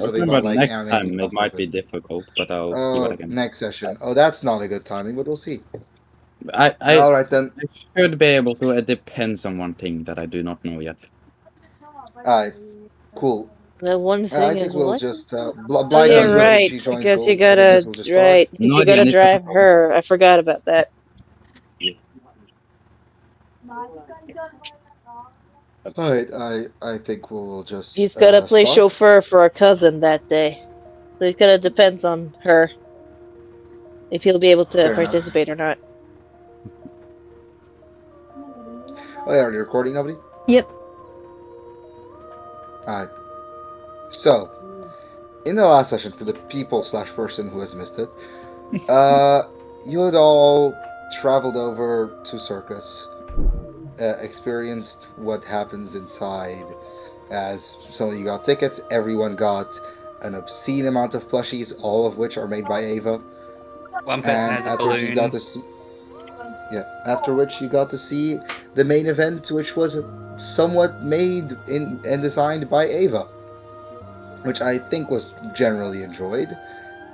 something Remember, about like next animating time stuff it real might be quick. difficult, but I'll see what I can. Next session. Oh, that's not a good timing, but we'll see. I All right then. should be able to. It depends on one thing that I do not know yet. All right, cool. The one I thing think is we'll what? just Oh Blythe yeah, joins us. If right. she joins, Because you I guess gotta we'll just start. because No you idea, gotta this drive episode. her. I forgot about that. All right, I think we'll just He's gotta play start. chauffeur for our cousin that day, so it kind of depends on her if he'll be able to Fair enough. participate or not. Oh yeah, are you recording, nobody? Yep. Alright. So, in the last session, for the people/person who has missed it, you had all traveled over to Circus, experienced what happens inside, as some of you got tickets, everyone got an obscene amount of plushies, all of which are made by Ava. One person And has a afterwards you got balloon. to see after which you got to see the main event, which was somewhat made in and designed by Ava, which I think was generally enjoyed.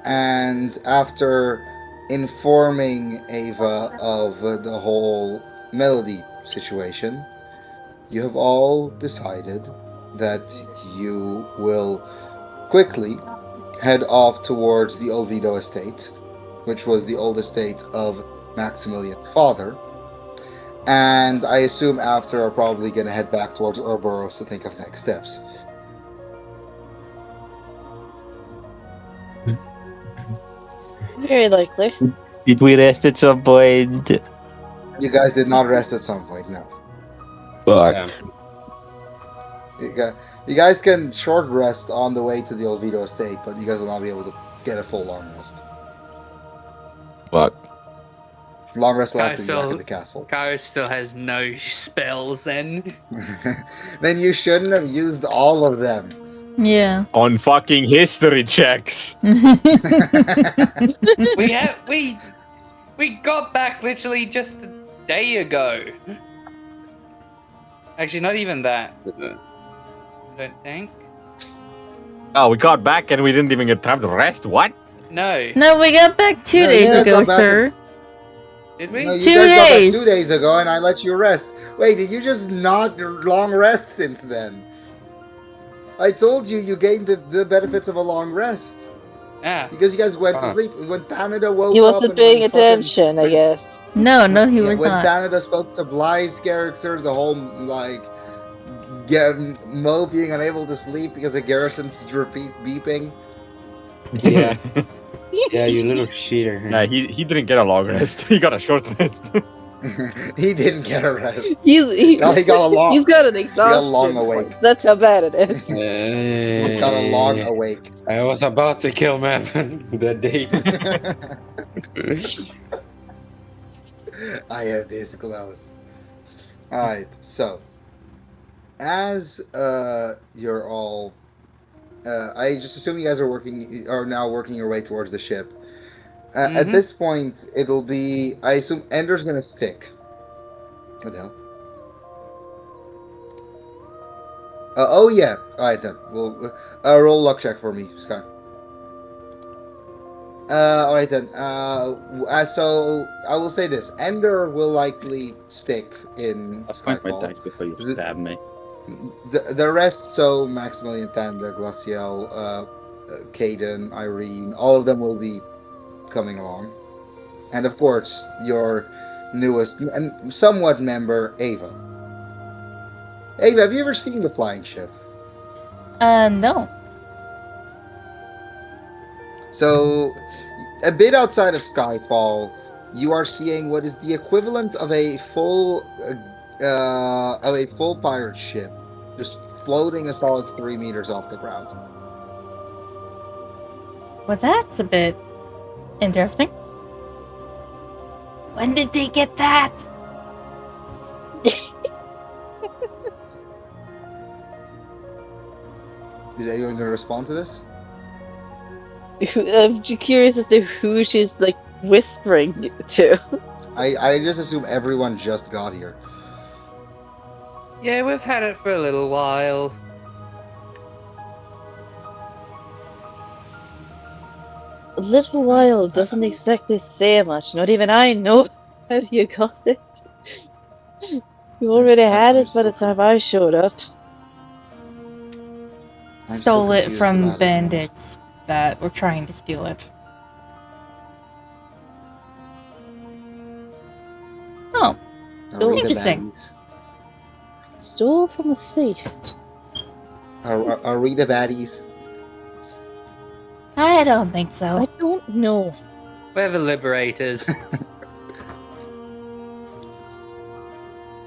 And after informing Ava of the whole Melody situation, you have all decided that you will quickly head off towards the Olvido estate, which was the old estate of Maximilian's father. And I assume after are probably going to head back towards Ouroboros to think of next steps. Very likely. Did we rest at some point? You guys did not rest at some point, no. Fuck. You guys can short rest on the way to the Olvido estate, but you guys will not be able to get a full long rest. Fuck. Long rest will have to be Kyle back still- at the castle. Kyle still has no spells then. Then you shouldn't have used all of them. Yeah. On fucking history checks. We got back literally just a day ago. Actually, not even that. I don't think. Oh, we got back and we didn't even get time to rest? What? No. No, we got back 2 No, you days guys ago, got back sir. Did we? No, you 2 guys got back days. 2 days ago, and I let you rest. Wait, did you just not long rest since then? I told you you gained the benefits of a long rest. Ah. Because you guys went to sleep. When Tanada woke He up wasn't and paying when fucking- attention, I guess. No, he was when not. Tanada spoke to Bly's character, the whole, like, Mo being unable to sleep because of Garrison's repeat beeping. Yeah. Yeah, you little cheater. Nah, he didn't get a long rest. He got a short rest. He didn't get a rest. He's No, he got a long. he's got an got a exhaustion. long awake. That's how bad it is. He's got a long awake. I was about to kill Maven that day. I have this close. Alright, so as you're all I just assume you guys are now working your way towards the ship. At Mhm. this point it'll be, I assume Ender's gonna stick. What the hell? Oh yeah. Alright then. We'll roll luck check for me, Sky. Alright then. So I will say this: Ender will likely stick in I'll find my Skyfall. dice before you The- stab me. The rest, so Maximilian, Thanda, Glacial, Caden, Irene, all of them will be coming along, and of course your newest and somewhat member, Ava. Ava, have you ever seen the flying ship? No. So, a bit outside of Skyfall, you are seeing what is the equivalent of a full pirate ship, just floating a solid 3 meters off the ground. Well, that's a bit interesting. When did they get that? Is anyone going to respond to this? I'm just curious as to who she's like whispering to. I just assume everyone just got here. Yeah, we've had it for a little while. A little while doesn't exactly say much. Not even I know how you got it. You already had it by the time I showed up. I'm still Stole it confused from about it. bandits that were trying to steal it. Oh, Are we the Interesting. baddies? Stole from a thief. Are we the baddies? I don't think I so. don't know. We're the liberators.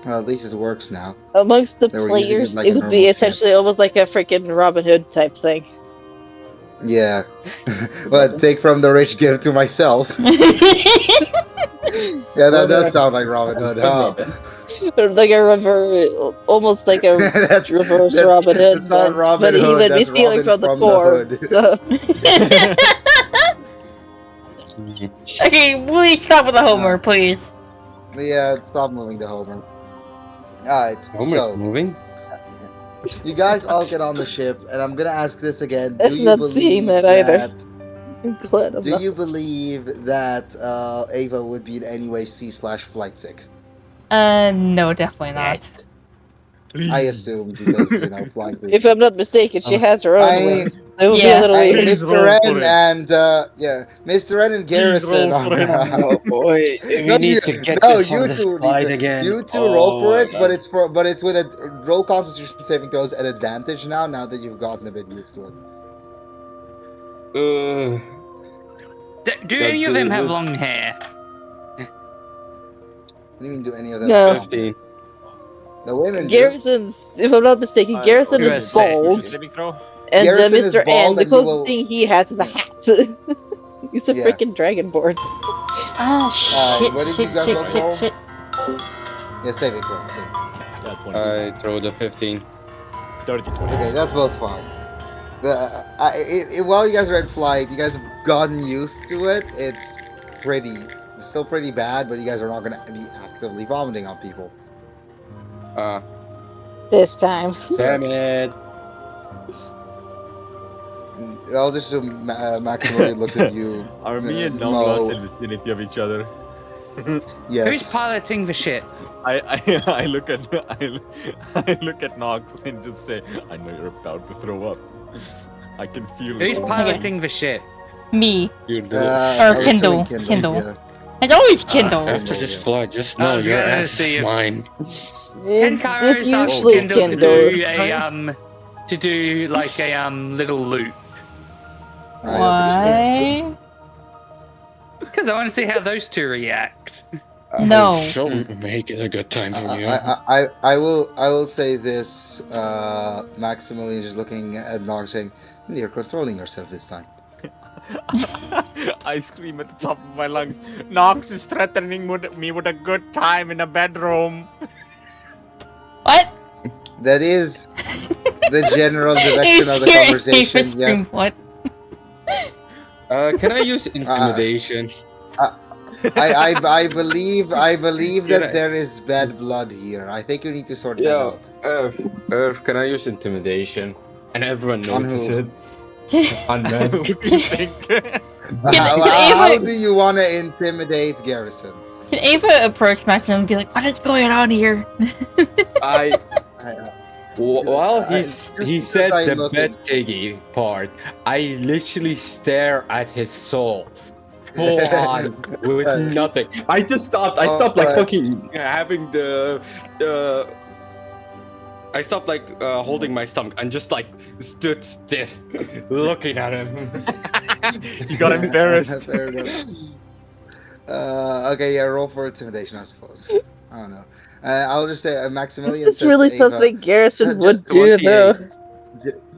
Well, at least it works now. Amongst the They were using it players, like it a would normal be ship. essentially almost like a freaking Robin Hood type thing. Yeah. But take from the rich, give to myself. Yeah, that does sound like Robin Hood, huh? Or like a almost like a that's, reverse that's- Robin Hood. That's not then. Robin but he Hood, would be that's stealing Robin from the poor. Hood. Okay, please stop with the Homer, please. Yeah, stop moving the Homer. Alright, Homer's so moving. you guys all get on the ship, and I'm gonna ask this again. I'm Do you not believe seeing that either. that I'm glad I'm Do not. you believe that Ava would be in any way sea/flight sick? No, definitely not. I assume because flying. through- If I'm not mistaken, she has her own I- wings. It would Yeah. be a little I, weird. Please Mr. roll N for it. and Mr. N and Garrison. roll for it. Oh boy, we No, need you- to get no, this you on this two need slide to- again. You two Oh roll for my it, God. but it's with a roll Constitution saving throws at advantage now. Now that you've gotten a bit used to it. Do any of them have long hair? What do you mean? Do any of them? No. 15. The women. do. Garrison's, if I'm not mistaken, Garrison you is were saying- bald, Saving throw? and Garrison is Mr. N, bald the and you closest will- thing he has is a hat. He's a Yeah. freaking dragonborn. Ah, shit, what did you shit, guys shit, roll for? shit, shit. Yeah, saving throw. Saving. Yeah, 20. I throw the 15. 30, 20. Okay, that's both fine. While you guys are in flight, you guys have gotten used to it. It's still pretty bad, but you guys are not going to be actively vomiting on people. This time. Damn it. I'll just assume Maximilian looks at you. Are me and Mo. Nonglas in vicinity of each other? Yes. Who's piloting the ship? I look at I look at Nox and just say, I know you're about to throw up. I can feel Who's it. piloting the ship? Me. You do. I was Kindle, assuming Kindle. Yeah. It's always Kindle. After this flight, just I know was your gonna ass see is if- mine. Can Kairos It's ask usually Kindle to Kindle. do to do like a little loop? Why? Because I want to see how those two react. No. She'll make it a good time for you. I will say this. Maximilian just looking at Nox saying, "You're controlling yourself this time." I scream at the top of my lungs. Nox is threatening me with a good time in a bedroom. What? That is the general direction of the conversation. Yes. What? Can I use intimidation? I believe Can that I- there is bad blood here. I think you need to sort that Yo, out. Irv, can I use intimidation? And everyone On notices who? it. On men. What do you think? How Ava- do you want to intimidate Garrison? Can Ava approach Maximum and be like, what is going on here? I while just he because said I the look bed at- tiggy part, I literally stare at his soul. Full on with nothing. I just stopped. I stopped like Alright. fucking having the I stopped like holding my stomach and just like stood stiff, looking at him. You got embarrassed. Fair enough. Okay, yeah, roll for intimidation, I suppose. I don't know. I'll just say Maximilian It's says really to Ava, something Garrison just would do, 28. though.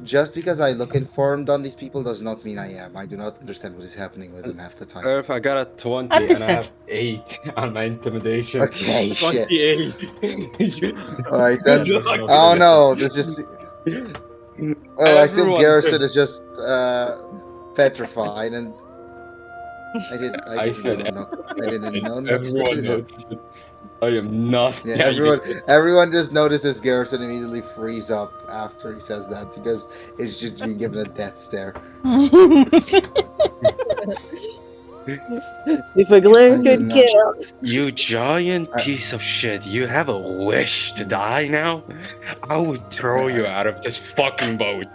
Just because I look informed on these people does not mean I am. I do not understand what is happening with them half the time. Irv, I got a 20 and I Understood. have 8 on my intimidation. Okay, shit. 28. Alright then. Good luck. Oh no, this just. Well, I assume Everyone- Garrison is just petrified, and I said didn't know not to Everyone do that. notices it. I am not. Yeah, everyone just notices Garrison immediately freeze up after he says that because it's just being given a death stare. If a Glenn I could do not- kill. You giant I- piece of shit. You have a wish to die now? I would throw you out of this fucking boat.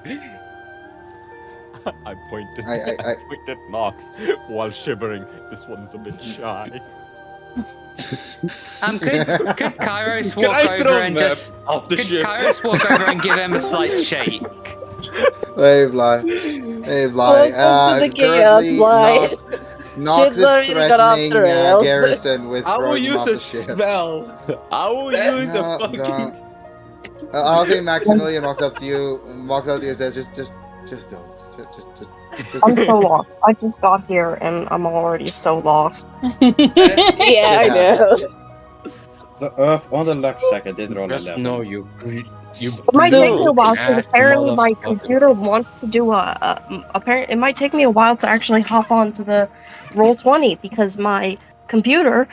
I pointed. I- pointed Nox while shivering. This one's a bit shy. Could Kairos Can walk I throw over and him just off the could ship? Kairos walk over and give him a slight shake? Hey, Bly. Hey, Bly. Welcome to the chaos, Currently, Bly. Nox Kids is already got off the threatening rails. Garrison with I will throwing him use off a the ship. spell. I will use No, a fucking. no. I'll say Maximilian walks up to you and says, just don't. Just I'm so lost. I just got here and I'm already so lost. Yeah, I know. So Earth on the luck check, I did roll Just 11. know you. It might So- take me a while because ass apparently my motherfucker. computer wants to do it might take me a while to actually hop onto the Roll20 because my computer,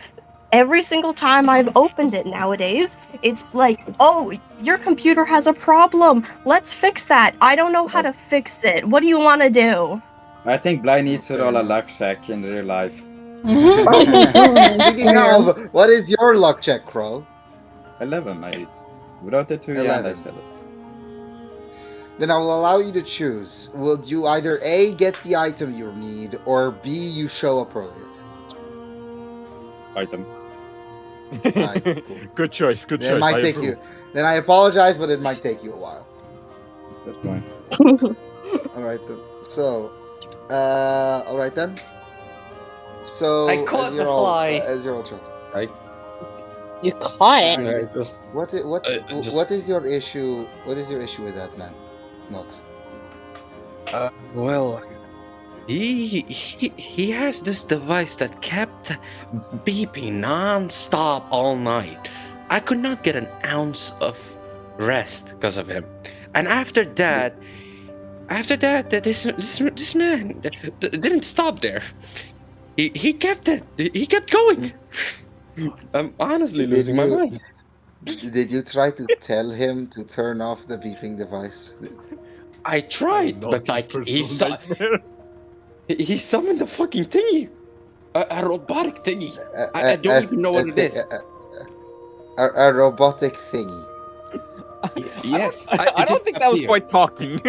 every single time I've opened it nowadays, it's like, oh, your computer has a problem. Let's fix that. I don't know how to fix it. What do you want to do? I think Bly needs to roll a luck check in real life. Speaking of, what is your luck check, Crow? 11, I without the 2 yeah, I 11. said it. Then I will allow you to choose. Will you either A, get the item you need, or B, you show up earlier? Item. Alright, cool. Good choice. Good Then it choice. might I take approve. you. Then I apologize, but it might take you a while. That's fine. Alright then. So, alright then. So, I caught as you're the all- fly. As you're all trying. You caught it. Guys, just- What just- what is your issue? What is your issue with that man, Nox? Well, he has this device that kept beeping non-stop all night. I could not get an ounce of rest because of him. And after that, this man didn't stop there. He kept it. He kept going. I'm honestly losing my mind. Did you try to tell him to turn off the beeping device? I tried, but like he summoned the fucking thingy, a robotic thingy. I don't even know what it is. A robotic thingy. Yes, I it don't just think that was appeared. quite talking.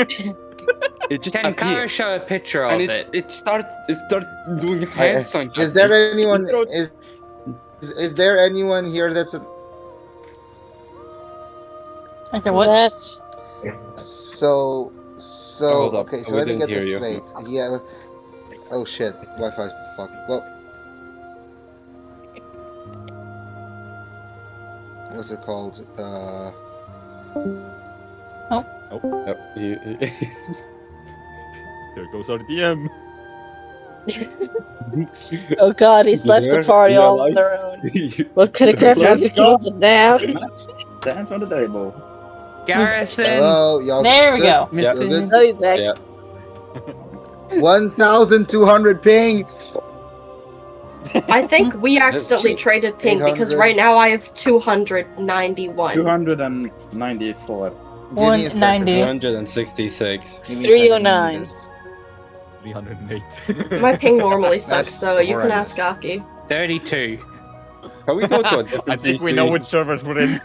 It just Can Kairos appeared, show a picture of and it? it started doing hand signs. Is at there me. anyone? He wrote- Is there anyone here that's a, That's a what? That's so Hold up, okay? So we let me didn't get this hear you. straight. Yeah. Oh shit! Wi-Fi's fucked. Well, what's it called? Oh, you- There goes our DM. oh god, he's left the You're- party you're all on alive? their own. you- What kind of crap Let's is go. it now? Dance on the table. Garrison. Hello, y'all. There we good? go. Yeah. Y'all good? Oh, he's back. Yeah. 1,200 ping. I think we accidentally traded ping because 800. right now I have 291. 294. Give me a second. 190. 166. Give me a second, 309. I need this. 308. My ping normally sucks That's though. You can horrendous. ask Aki. 32. Can we go to a different I think we PC? know which servers we're in.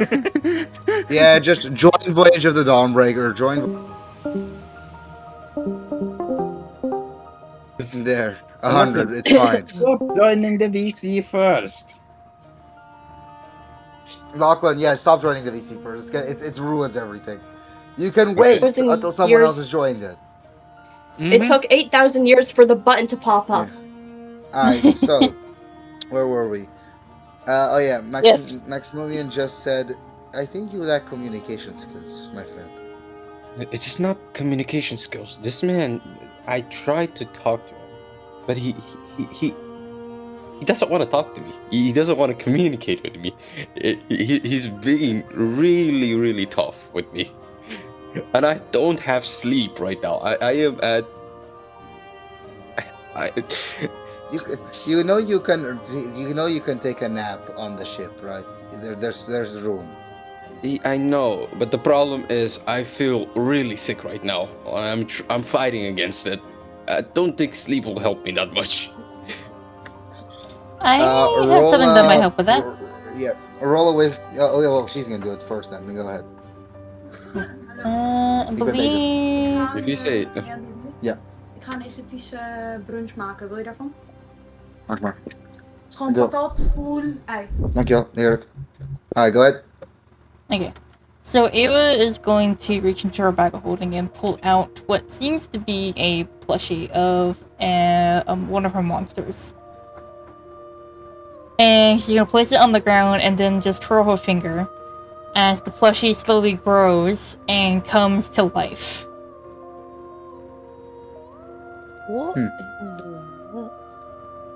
Yeah, just join Voyage of the Dawnbreaker. Join. There, 100. It's fine. Stop joining the VC first. Lachlan, yeah, stop joining the VC first. It ruins everything. You can wait was in until someone else years- has joined it. It took 8,000 years for the button to pop up. Alright, so where were we? Oh yeah, Yes. Maximilian just said, I think you lack communication skills, my friend. It's not communication skills. This man, I tried to talk to him, but he doesn't want to talk to me. He doesn't want to communicate with me. He's being really, really tough with me, and I don't have sleep right now. I am at. You know you can take a nap on the ship, right? There's room. I know, but the problem is I feel really sick right now. I'm fighting against it. I don't think sleep will help me that much. I have something that might help with that. Yeah, roll with. Oh, yeah, well, she's gonna do it first then. Go ahead. I Ik ben believe. If you say- Ja. Ik ga een Egyptische brunch maken. Wil je daarvan? Maak maar. Het is gewoon Dankjewel. patat, voel, ei. Dankjewel, heerlijk. Alright, go ahead. Okay. So Ava is going to reach into her bag of holding and pull out what seems to be a plushie of one of her monsters. And she's gonna place it on the ground and then just twirl her finger as the plushie slowly grows and comes to life. What? Hmm. in the world?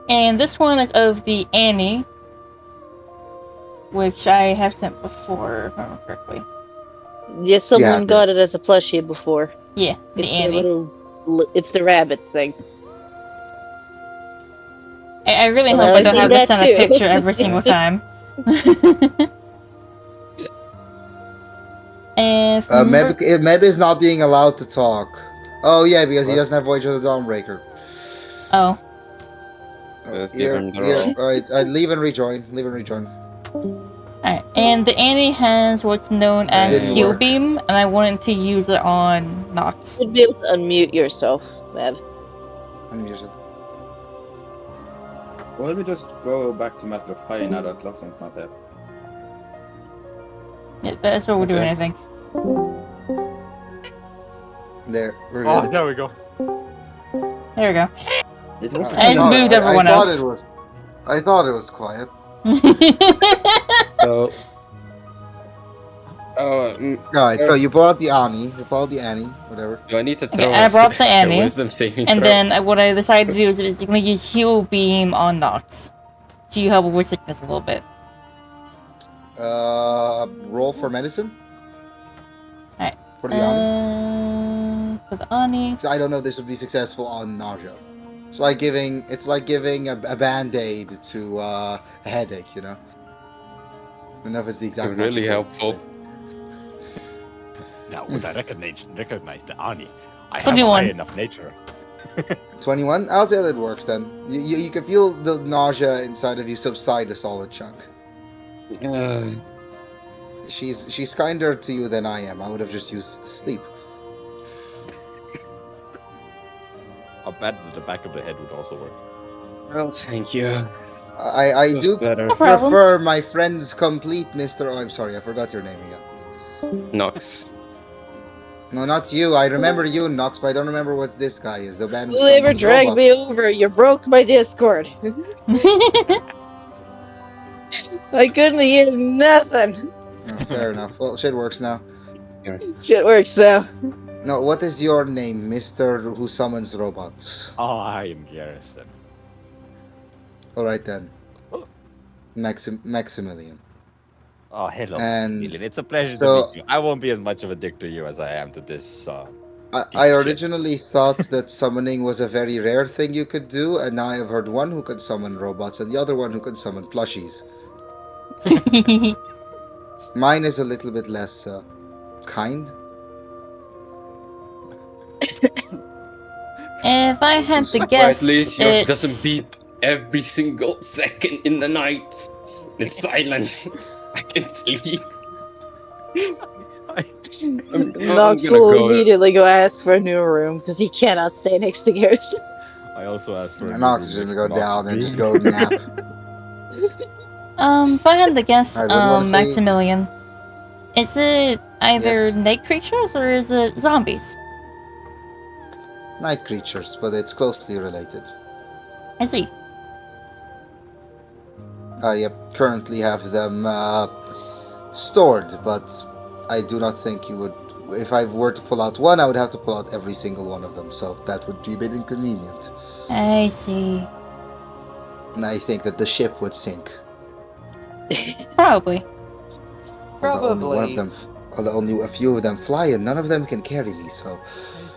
And this one is of the Annie, which I have sent before, if I remember correctly. Yeah, someone got yes. it as a plushie before. Yeah, the It's Annie. it's the rabbit thing. I really Well, hope I I've don't seen have to that send a too. picture every single time. And Meb is not being allowed to talk. Oh yeah, because he doesn't have Voyage of the Dawnbreaker. oh, Let's give him the roll. Alright, leave and rejoin. Leave and rejoin. alright. And the Annie has what's known as Didn't Heal work. Beam, and I wanted to use it on Nox. You'd be able to unmute yourself, Mav. Unmute it. Well, let me just go back to Master of Fire now that Loxon's not there. Yeah, that's what we're doing, I think. There, we're Oh, good. there we go. There we go. It was. I just moved everyone I thought else. I thought it was quiet. So. Alright, so you pull out the Annie. You pull out the Annie, whatever. Do I need to Okay, throw I a- brought the a Annie, wisdom saving and throw? then what I decided to do is I'm going to use Heal Beam on Nox to help with sickness a little bit. Roll for medicine. Alright. For the Annie. For the Ani. 'Cause I don't know if this would be successful on nausea. It's like giving a band-aid to a headache, you know. I don't know if it's the exact. Really opposite. helpful. Now, would I recognize the Ani? I have 21. high enough nature. 21. I'll say that works then. You can feel the nausea inside of you subside a solid chunk. She's kinder to you than I am. I would have just used sleep. A bat to the back of the head would also work. Well, thank you. I Feels do better. No problem. prefer my friend's complete Mr. Oh, I'm sorry, I forgot your name again. Nox. No, not you. I remember you, Nox, but I don't remember what this guy is. The man who Whoever summons dragged robots. me over, you broke my Discord. I couldn't hear nothing. Oh, fair enough. Well, shit works now. Shit works now. No, what is your name, Mr. who summons robots? Oh, I am Garrison. Alright then. Maximilian. Oh, hello, And Maximilian. It's a pleasure so- to meet you. I won't be as much of a dick to you as I am to this. I shit. originally thought that summoning was a very rare thing you could do, and now I've heard one who could summon robots and the other one who could summon plushies. Mine is a little bit less kind. If I had to Or guess, at least yours it's... doesn't beep every single second in the night. It's silence. I can sleep. I'm Nox gonna will go- immediately go ask for a new room because he cannot stay next to Garrison. I also asked for. a Nox is new gonna room go next to down and Nox. just go nap. If I had to guess, Alright, what do you wanna say? Maximilian, is it either night creatures or is it zombies? Night creatures, but it's closely related. I see. Yep, currently have them stored, but I do not think you would. If I were to pull out one, I would have to pull out every single one of them, so that would be a bit inconvenient. I see. And I think that the ship would sink. Probably. Although only a few of them fly, and none of them can carry me, so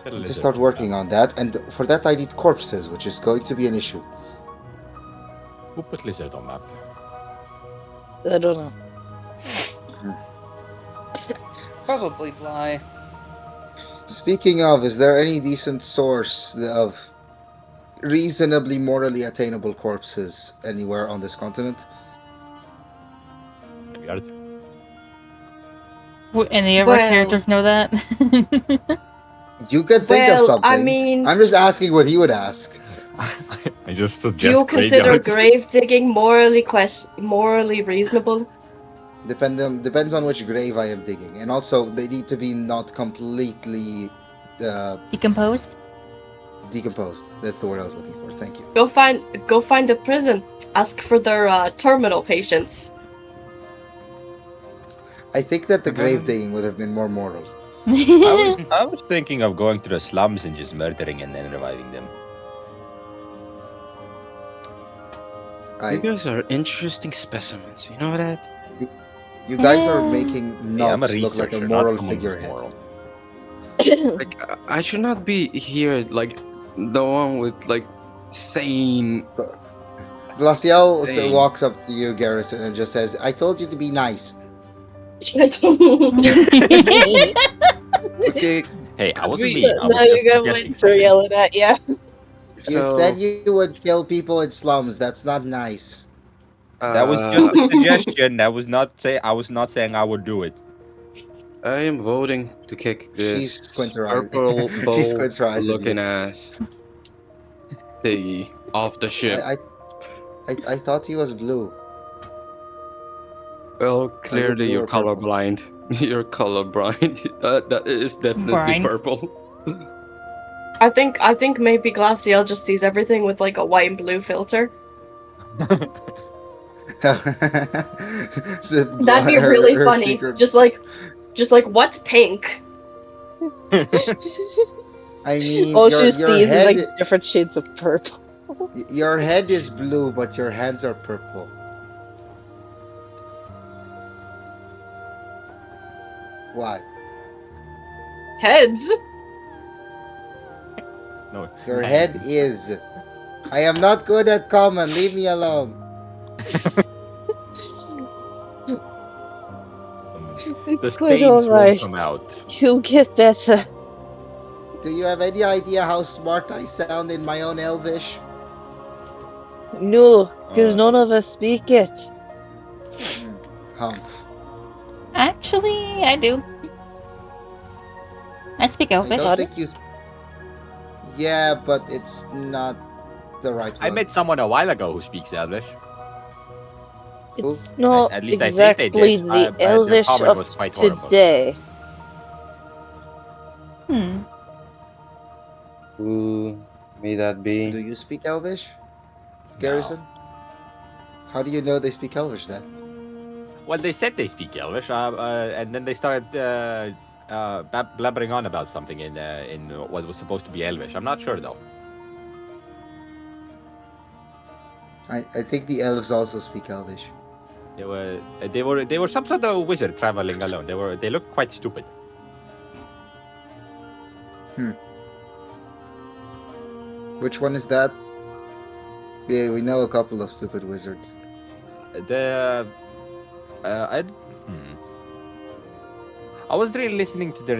I need to start working on that. And for that, I need corpses, which is going to be an issue. Who put Lizard on map? I don't know. Probably Bly. Speaking of, is there any decent source of reasonably morally attainable corpses anywhere on this continent. Any of our characters know that? You could think of Well, something. I mean, I'm just asking what he would ask. I just suggest do you consider graveyards. grave digging morally reasonable? Depends on which grave I am digging, and also they need to be not completely Decomposed? decomposed. That's the word I was looking for. Thank you. Go find a prison. Ask for their terminal patients. I think that the grave digging would have been more moral. I was thinking of going to the slums and just murdering and then reviving them. You guys are interesting specimens. You know that? You guys are making Yeah, I'm a Nox look like a researcher, not moral someone who's figurehead. moral. Like, I should not be here, like, the one with, like, sane. Glacial Dang. walks up to you, Garrison, and just says, "I told you to be nice." Okay, Hey, I wasn't We- mean. I was Now just you got suggesting Winter something. yelling at you. You said you would kill people in slums. That's not nice. That was just a suggestion. That was not say. I was not saying I would do it. I am voting to kick She this squints her eyes. purple She squints her eyes at looking you. ass thingy off the ship. I thought he was blue. Well, clearly you're you're purple. colorblind. You're colorblind. That is definitely Blind. purple. I think maybe Glacial just sees everything with like a white and blue filter. So, That'd be her- really her funny. secret- Just like what's pink? I mean, All your she sees is head, like different shades of purple. your head is blue, but your hands are purple. Why? Heads. No. Your head is. I am not good at common. Leave me alone. The It's quite stains alright. won't come out. You'll get better. Do you have any idea how smart I sound in my own Elvish? No, because none of us speak it. Humph. Actually, I do. I speak I Elvish. don't think you. Yeah, but it's not the right one. I met someone a while ago who speaks Elvish. It's not At least I think they exactly did. the Their Elvish comment of was quite horrible. today. Who may that be? Do you speak Elvish, Garrison? How do you know they speak Elvish then? Well, they said they speak Elvish, and then they started blabbering on about something in what was supposed to be Elvish. I'm not sure though. I think the elves also speak Elvish. They were some sort of wizard traveling alone. They looked quite stupid. Which one is that? Yeah, we know a couple of stupid wizards. I was really listening to their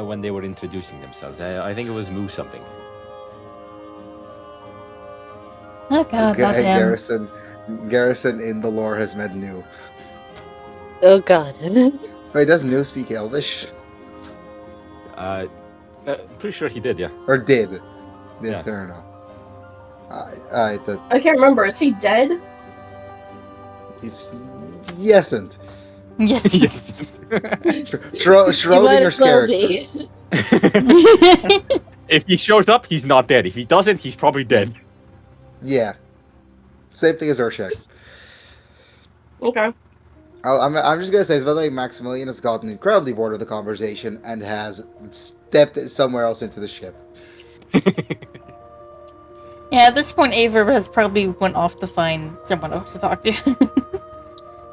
when they were introducing themselves. I think it was Moo something. Oh god, Okay, not him. Garrison in the lore has met New. Oh god. Wait, does New speak Elvish? Pretty sure he did, yeah. Or did? Yeah. Fair enough. I can't remember. Is he dead? He's yesn't. Yes. Yes. Schrodinger's character. If he shows up, he's not dead. If he doesn't, he's probably dead. Yeah. Same thing as Urshak. Okay. I'm just gonna say, by the way, Maximilian has gotten incredibly bored of the conversation and has stepped somewhere else into the ship. Yeah, at this point, Ava has probably went off to find someone else to talk to.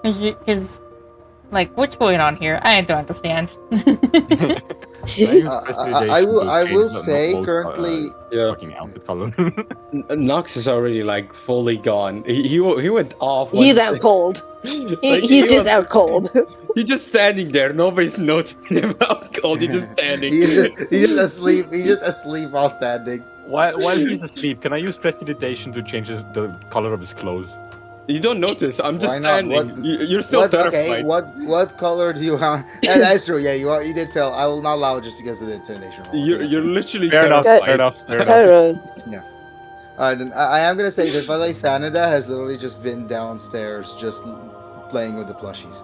Because, like, what's going on here? I don't understand. I will say currently. Fucking outfit color. Nox is already like fully gone. He went off. He's when- out cold. Like, He's he just was- out cold. He's just standing there. Nobody's noticing him out cold. He's just standing. He's just asleep. He's just asleep while standing. While he's asleep, can I use prestidigitation to change the color of his clothes? You don't notice. I'm just Why not? standing. What- You're still terrified. Okay, what color do you want? Yeah, that's true. Yeah, you did fail. I will not allow it just because of the intimidation roll. You're literally Fair enough. terrified. Fair enough. Fair enough. Kairos. Alright, then I am gonna say that, by the way, Thanada has literally just been downstairs, just playing with the plushies.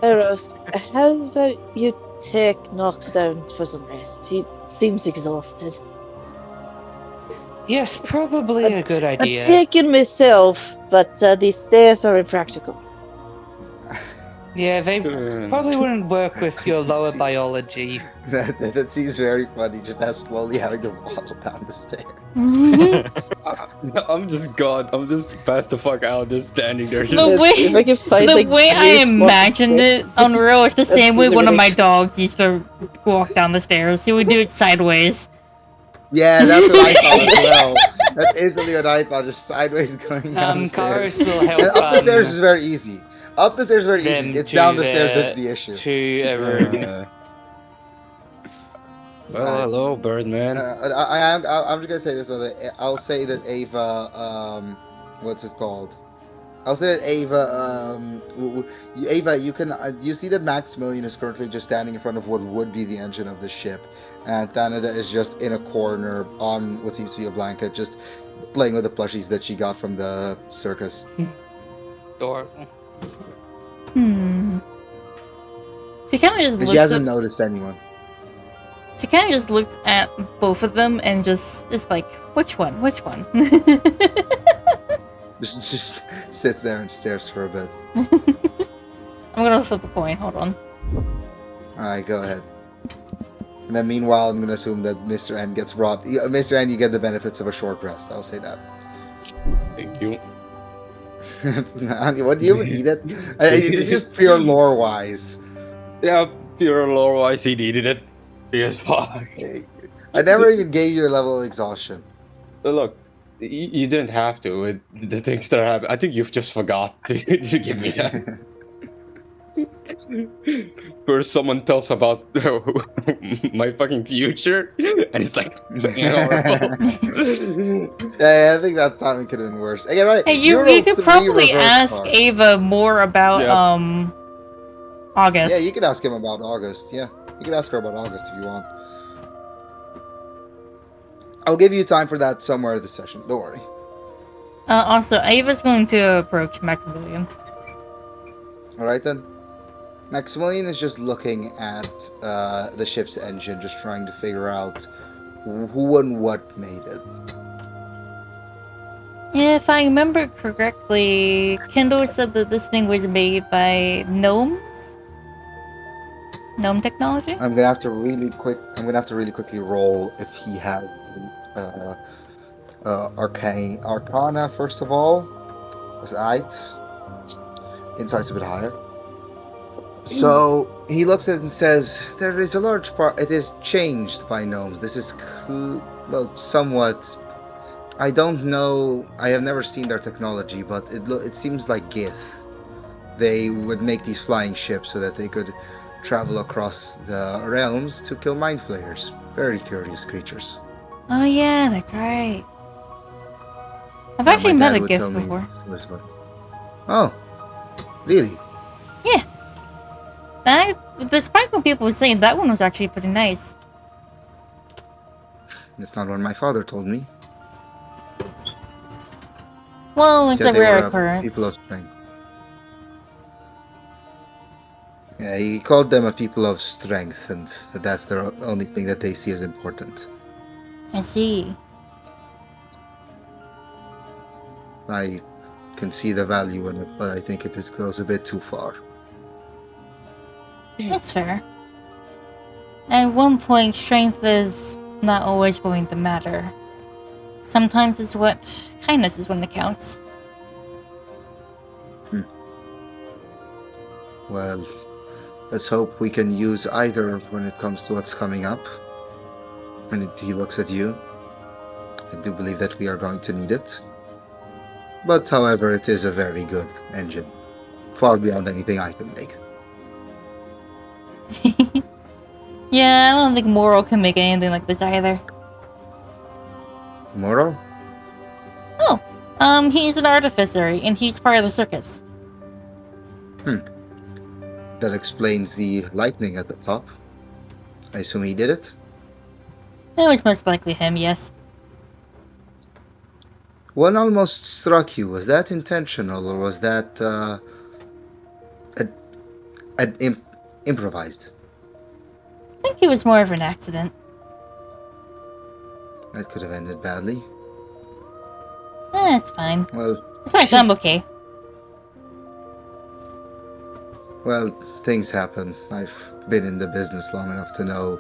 Kairos, how about you take Nox down for some rest? He seems exhausted. Yes, probably a good I've idea. taken myself, but these stairs are impractical. Yeah, they probably wouldn't work with your lower See. biology. That seems very funny, just as slowly having to waddle down the stairs. I'm just gone. I'm just passed the fuck out, just standing there. The Just, way- If I can find, The like, way I three spots imagined to it, Unreal, it's the That's same way one of really- my dogs used to walk down the stairs. He would do it sideways. Yeah, that's what I thought as well. That's instantly what I thought, just sideways going down the stairs. Kairos will help And up the stairs is um, very easy. Up the stairs is very them easy. It's to down the stairs the- that's the issue. to well, hello, Birdman. I'm just gonna say this. I'll say that Ava, what's it called? I'll say that Ava, Ava, you can you see that Maximilian is currently just standing in front of what would be the engine of the ship, and Thanada is just in a corner on what seems to be a blanket, just playing with the plushies that she got from the circus. door. She kind of just And she looked hasn't at, noticed anyone. she kind of just looked at both of them and just is like, which one? Which one? Just sits there and stares for a bit. I'm gonna flip a coin. Hold on. All right, go ahead. And then meanwhile, I'm gonna assume that Mr. N gets brought. Mr. N, you get the benefits of a short rest. I'll say that. Thank you. What do you need it? It's just pure lore wise. Yeah, pure lore wise, he needed it. Because fuck. I never even gave you a level of exhaustion. Look, you didn't have to. The things that happen, I think you've just forgot to give me that. First, someone tells about my fucking future, and it's like, horrible. Yeah, I think that time could have been worse. Again, right, Hey, you rolled could 3 probably reverse ask cards. Ava more about Yeah. August. Yeah, you could ask him about August. Yeah, you could ask her about August if you want. I'll give you time for that somewhere in the session. Don't worry. Also, Ava's going to approach Maximilian. All right then. Maximilian is just looking at the ship's engine, just trying to figure out who and what made it. If I remember correctly, Kendall said that this thing was made by gnomes. Gnome technology. I'm gonna have to really quickly roll if he has Arcana first of all. Was 8. Insight's a bit higher. So he looks at it and says, "There is a large part. It is changed by gnomes. This is somewhat. I don't know. I have never seen their technology, but it seems like Gith. They would make these flying ships so that they could travel across the realms to kill mind flayers. Very curious creatures." Oh yeah, that's right. I've Yeah, actually my met dad a would gift tell me before. stories about it. Oh, really? Yeah. Despite what people were saying, that one was actually pretty nice. That's not what my father told me. Well, He it's said a they rare were occurrence. people of strength. Yeah, he called them a people of strength, and that's the only thing that they see as important. I see. I can see the value in it, but I think it just goes a bit too far. That's fair. At one point, strength is not always going to matter. Sometimes it's what kindness is when it counts. Well, let's hope we can use either when it comes to what's coming up. And he looks at you. I do believe that we are going to need it. But however, it is a very good engine. Far beyond anything I can make. Yeah, I don't think Moro can make anything like this either. Moro? He's an artificer, and he's part of the circus. That explains the lightning at the top. I assume he did it? It was most likely him, yes. One almost struck you. Was that intentional, or was that improvised? I think it was more of an accident. That could have ended badly. It's fine. Well, Besides, I'm okay. well, things happen. I've been in the business long enough to know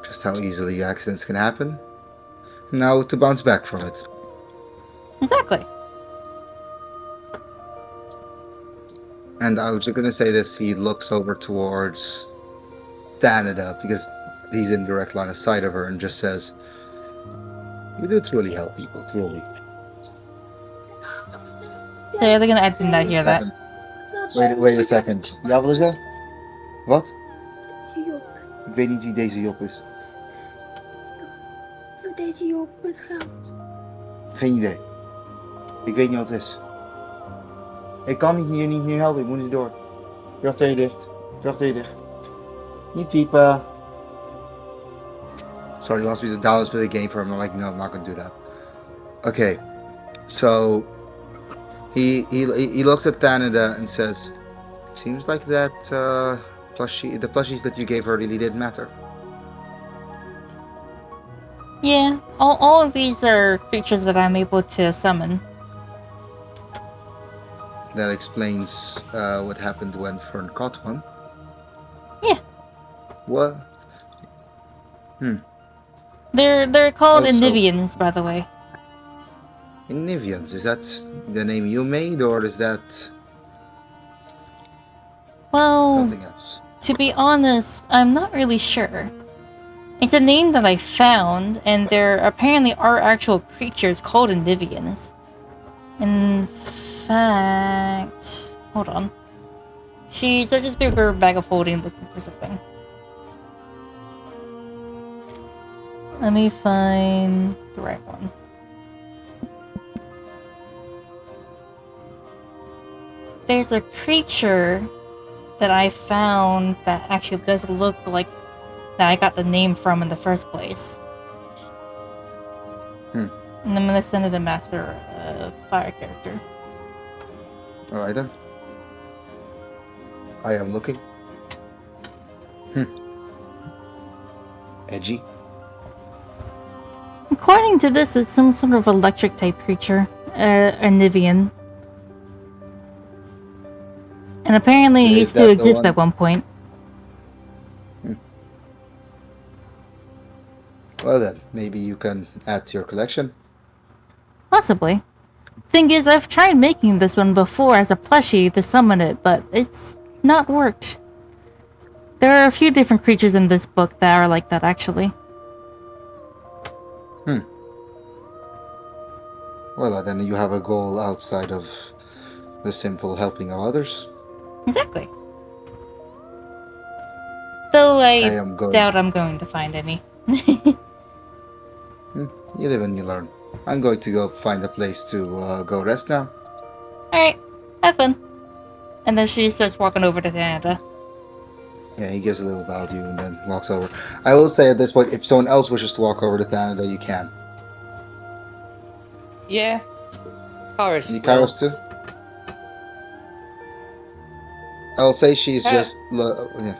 just how easily accidents can happen. Now to bounce back from it. Exactly. And I was just gonna say this, he looks over towards Thanida because he's in direct line of sight of her and just says, "You do truly help people, truly." So they're gonna. I did not hear that. Wait a second. Ja, wat is dat? Wat? Ik weet niet wie deze Job is. Deze Job met geld. Geen idee. Ik weet niet wat het is. Ik kan je niet nu helpen, ik moet niet door. Achter je dicht. Niet piepen. Sorry, he wants me to download the game for him. I'm like, no, I'm not gonna do that. Okay, so he looks at Thanida and says, "It seems like that the plushies that you gave her really didn't matter." Yeah, all of these are creatures that I'm able to summon. That explains what happened when Fern caught one. Yeah. What? They're called Also- Inivians, by the way. Inivians, is that the name you made, or is that Well, something else? to be honest, I'm not really sure. It's a name that I found, and there apparently are actual creatures called Inivians. In fact, hold on. She searches through her bag of holding looking for something. Let me find the right one. There's a creature that I found that actually does look like that I got the name from in the first place. And I'm gonna send it to Master Fire character. Alright then. I am looking. Edgy. According to this, it's some sort of electric type creature, a Nivian. And apparently So it is used that to the exist one- at one point. Well then, maybe you can add to your collection. Possibly. Thing is, I've tried making this one before as a plushie to summon it, but it's not worked. There are a few different creatures in this book that are like that, actually. Well then you have a goal outside of the simple helping of others. Exactly. Though I am going. doubt I'm going to find any. You live and you learn. I'm going to go find a place to go rest now. Alright, have fun. And then she starts walking over to Canada. Yeah, he gives a little bow to you and then walks over. I will say at this point, if someone else wishes to walk over to Thanida, you can. Yeah. Kairos. You Kairos too? I'll say she's How- just. Yeah.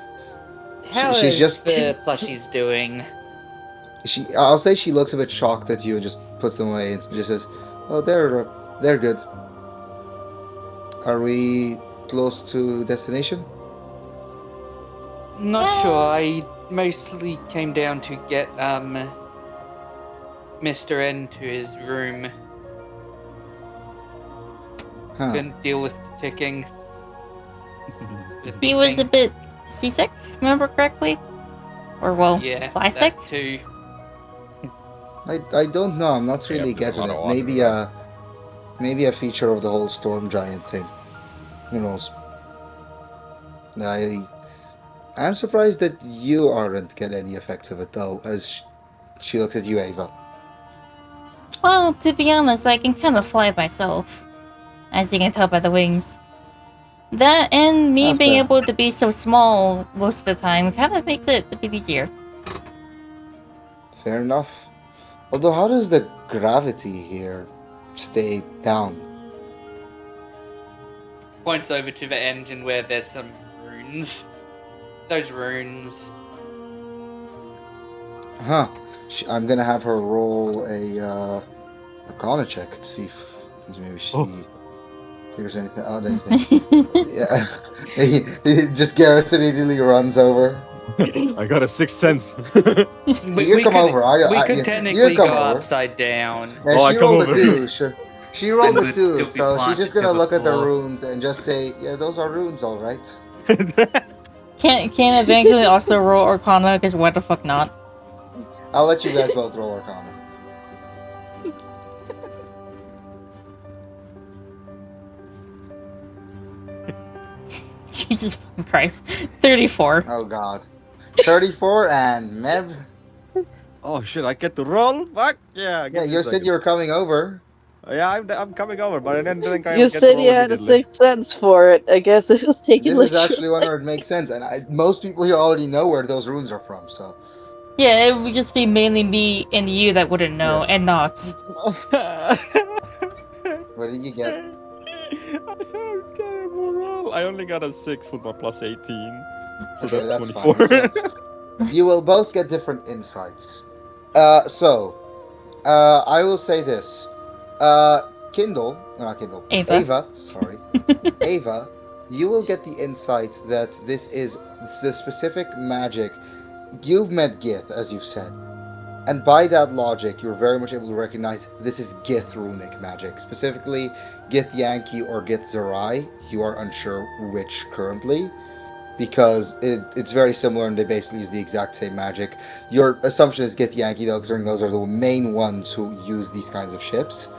How she's is just- the plushies doing? I'll say she looks a bit shocked at you and just puts them away and just says, "Oh, they're good. Are we close to destination?" Not sure. I mostly came down to get Mr. N to his room. Huh. Couldn't deal with the ticking. The He was a beeping. bit seasick, remember correctly? Or, well, Yeah, fly sick? that too. I don't know. I'm not really Yeah, there's a getting lot it. of water, Maybe a feature of the whole storm giant thing. Who knows? I'm surprised that you aren't getting any effects of it though. As she looks at you, Ava. Well, to be honest, I can kind of fly myself, as you can tell by the wings. That and me Not being bad. able to be so small most of the time kind of makes it a bit easier. Fair enough. Although, how does the gravity here stay down? Points over to the engine where there's some runes. Those runes. Huh. I'm gonna have her roll a Arcana check to see if maybe she figures anything out. Anything? Yeah. Just Garrison immediately runs over. I got a sixth sense. You come over. We could you technically come go over. upside down. Yeah, Oh, I she come rolled a over. 2. She rolled Then a we'd 2, still be so she's just planted gonna to look the at the floor. runes and just say, "Yeah, those are runes, all right." Can eventually also roll Arcana, because why the fuck not? I'll let you guys both roll Arcana. Jesus fucking Christ. 34. Oh God. 34 and Mev. Oh shit! I get to roll. Fuck yeah! Yeah, you said you were coming over. Yeah, I'm coming over, but I didn't think I You would get to said roll you had a immediately. sixth sense for it. I guess it was taking This is like actually one where it makes sense, and most people here already know where those runes are from. So Yeah, it would just be mainly me and you that wouldn't know, Yeah. and Nox. what did you get? I have terrible roll. I only got a 6 with my plus 18. So Okay, that's that's 24. fine. You will both get different insights. I will say this. Ava, sorry. Ava, you will get the insight that this is the specific magic. You've met Gith, as you've said. And by that logic, you're very much able to recognize this is Gith runic magic. Specifically, Gith Yankee or Gith Zerai. You are unsure which currently, because it's very similar and they basically use the exact same magic. Your assumption is Gith Yankee, though, because those are the main ones who use these kinds of ships.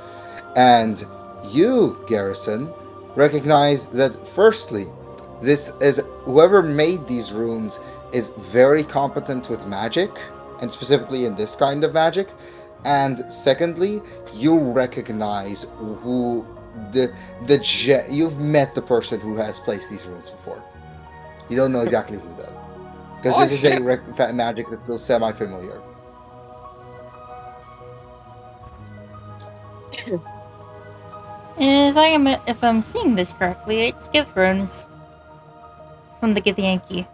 And you, Garrison, recognize that firstly, this is whoever made these runes is very competent with magic, and specifically in this kind of magic. And secondly, you recognize who you've met the person who has placed these runes before. You don't know exactly who though, because this is a magic that feels semi-familiar. If I'm seeing this correctly, it's Gith runes from the Gith Yankee.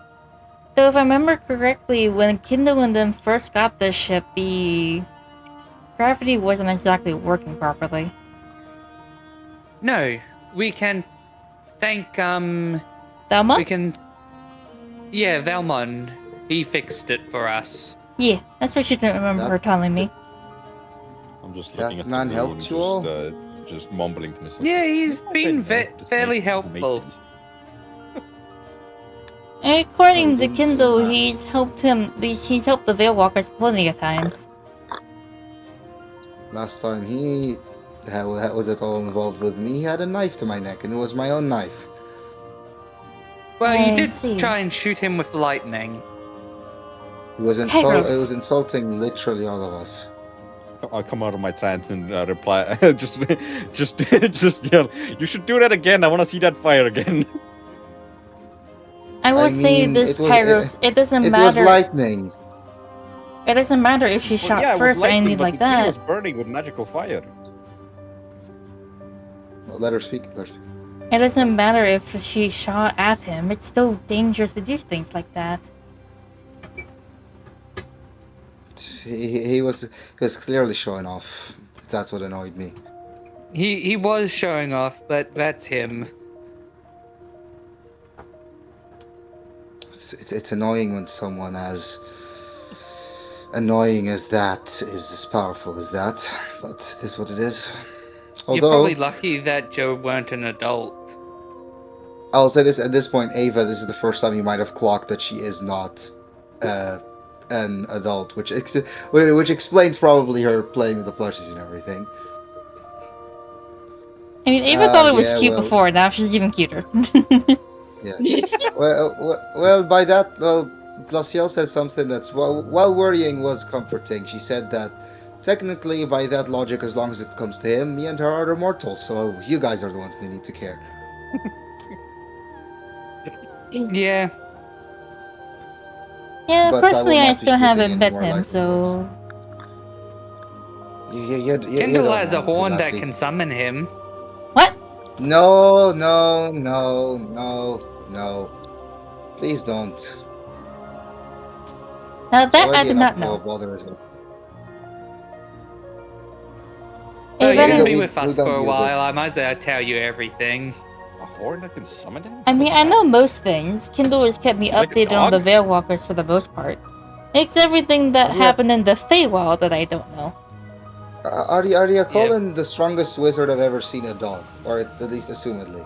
Though if I remember correctly, when Kindle and them first got this ship, the gravity wasn't exactly working properly. No, we can thank Thelma? we can. Yeah, Valmon. He fixed it for us. Yeah, that's what she didn't remember her telling me. I'm just That looking at man the helped rune, you all? just mumbling to myself. Yeah, he's been Just fairly make helpful. these. According to didn't seem Kindle, bad. he's helped the Veilwalkers plenty of times. Last time he was at all involved with me, he had a knife to my neck, and it was my own knife. Well, you I did see. try and shoot him with lightning. It was Gross. it was insulting literally all of us. I'll come out of my trance and reply. just yell. You should do that again. I want to see that fire again. I will say mean, this, it was- Pyros, it doesn't It was matter. lightning. It doesn't matter if she shot yeah, it was first or lightning, anything but like the tree that. was burning with magical fire. Well, let her speak. Let her speak. It doesn't matter if she shot at him. It's still dangerous to do things like that. He was clearly showing off. That's what annoyed me. He was showing off, but that's him. It's annoying when someone as annoying as that is as powerful as that, but it is what it is. You're Although probably lucky that Joe weren't an adult. I'll say this at this point, Ava, this is the first time you might have clocked that she is not an adult, which explains probably her playing with the plushies and everything. I mean, Ava thought it was yeah, cute well- before, now she's even cuter. Well, by that, Glaciel said something that's while worrying was comforting. She said that technically, by that logic, as long as it comes to him, me and her are immortal, so you guys are the ones that need to care. Yeah. Yeah, But I will personally, not I be still shooting haven't any met more him, lightning so. You Kendall don't has a want to, horn that Lassie. can summon him. What? No, no, no, no, no. Please don't. Now that I Already did enough not know. bother as well. Oh, If you're any- gonna be we- with we us don't for a use it. while. I might as well tell you everything. A horn that can summon him? I mean, I know most things. Kindle has kept me Is it like a updated on the dog? Veil Walkers for the most part. It's everything that Yeah. happened in the Feywild that I don't know. Are calling the strongest wizard I've ever seen a dog? Or at least assumedly.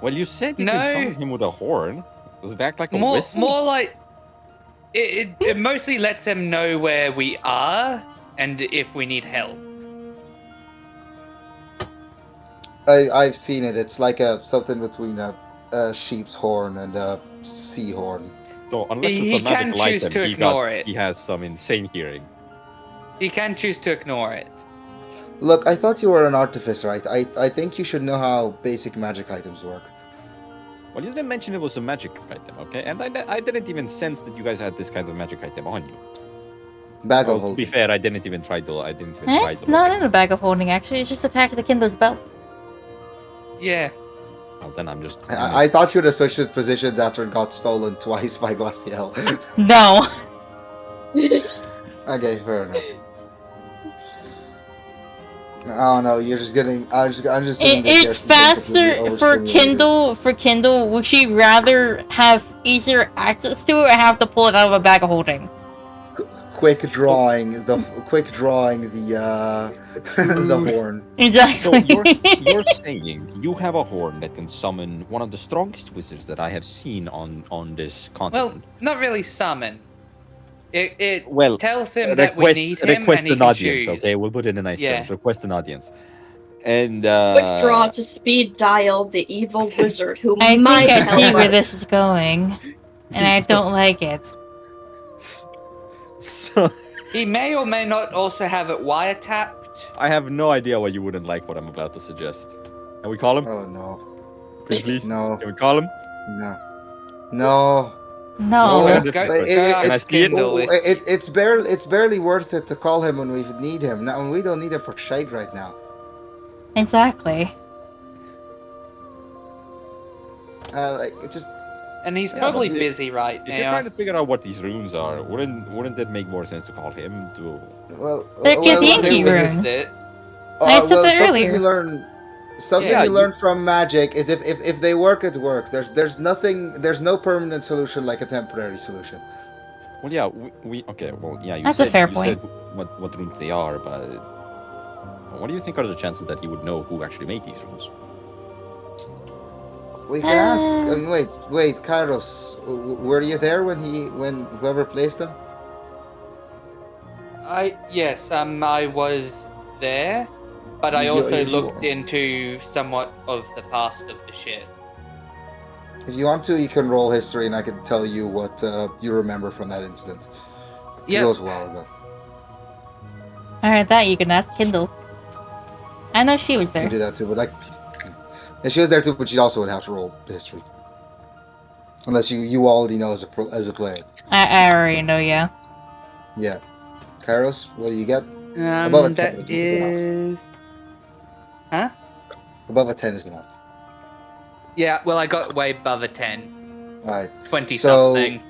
Well, you said you No. can summon him with a horn. Does it act like a More whistle? like it mostly lets him know where we are and if we need help. I've seen it. It's like something between a sheep's horn and a sea horn. So unless He it's a can magical choose item, to ignore it. he has some insane hearing. He can choose to ignore it. Look, I thought you were an artificer. I think you should know how basic magic items work. Well, you didn't mention it was a magic item, okay? And I didn't even sense that you guys had this kind of magic item on you. Bag Well, of to be holding. fair, I didn't even try to. It's not in a bag of holding, actually. It's just attached to the Kindle's belt. Yeah. Well, then I'm just. I thought you'd have switched positions after it got stolen twice by Glaciel. No. Okay, fair enough. Oh no, you're just getting. I'm just. sitting there It's just being completely faster for overstimulated. Kindle. For Kindle, would she rather have easier access to it or have to pull it out of a bag of holding? Quick drawing the the horn. So Exactly. you're saying you have a horn that can summon one of the strongest wizards that I have seen on this Well, continent. not really summon. It Well, tells him that we need him request and he an can audience. choose. Okay, we'll put it in nice Yeah. terms. Request an audience. And Quick draw to speed dial the evil wizard who I think might I help see where us. this is going, and I don't like it. So, He may or may not also have it wiretapped. I have no idea why you wouldn't like what I'm about to suggest. Can we call him? Oh no, Please? no, Can we call him? no, no. No. Oh, Go, But go it's ask Kindle. it's barely worth it to call him when we need him. Now we don't need him for shite right now. Exactly. Like it just And he's Yeah, probably but busy right If you're now. trying to figure out what these runes are, wouldn't it make more sense to call him to? well. They're Githyanki well, runes. Missed it. I said that something earlier. you learn. Something Yeah, you learn from magic is if they work, it work. There's no permanent solution like a temporary solution. Well, yeah, we okay. Well, yeah, you That's a said, fair you point. said what runes they are, but what do you think are the chances that he would know who actually made these runes? We can ask. I mean, wait, Kairos, were you there when whoever placed them? Yes, I was there, but I You- also you- looked into somewhat of the past of the shit. If you want to, you can roll history, and I can tell you what you remember from that incident. 'Cause Yeah. It was a while ago. Alright, that you can ask Kindle. I know she was You can there. do that too, but like, and she was there too, but she also would have to roll history, unless you already know as a player. I already know, yeah. Yeah, Kairos, what do you get? Above a 10 That is enough. is. Huh? Above a 10 is enough. Yeah, well, I got way above a 10. All right. 20 So- something.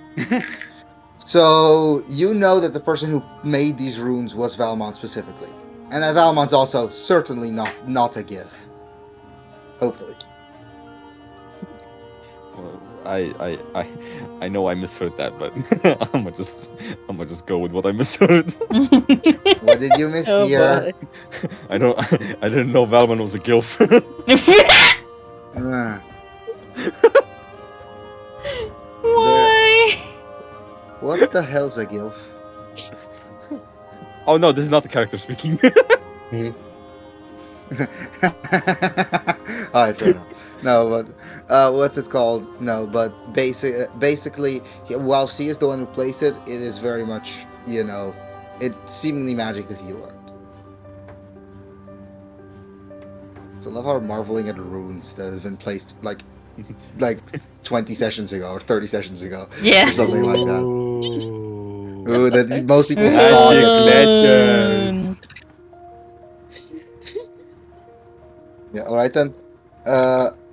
So you know that the person who made these runes was Valmont specifically, and that Valmont's also certainly not a Gith. Hopefully. Well, I know I misheard that, but I'm gonna just go with what I misheard. What did you mishear? I didn't know Valman was a gilf. Ah, Why? what the hell's a Gilf? Oh no, this is not the character speaking. Alright, fair enough. No, but what's it called? No, but basically, while she is the one who placed it, it is very much, it's seemingly magic that he learned. So I love how marveling at runes that have been placed like 20 sessions ago or 30 sessions ago Yeah. or something like that. Ooh. Ooh, that most people saw Magic it. letters. Yeah, alright then.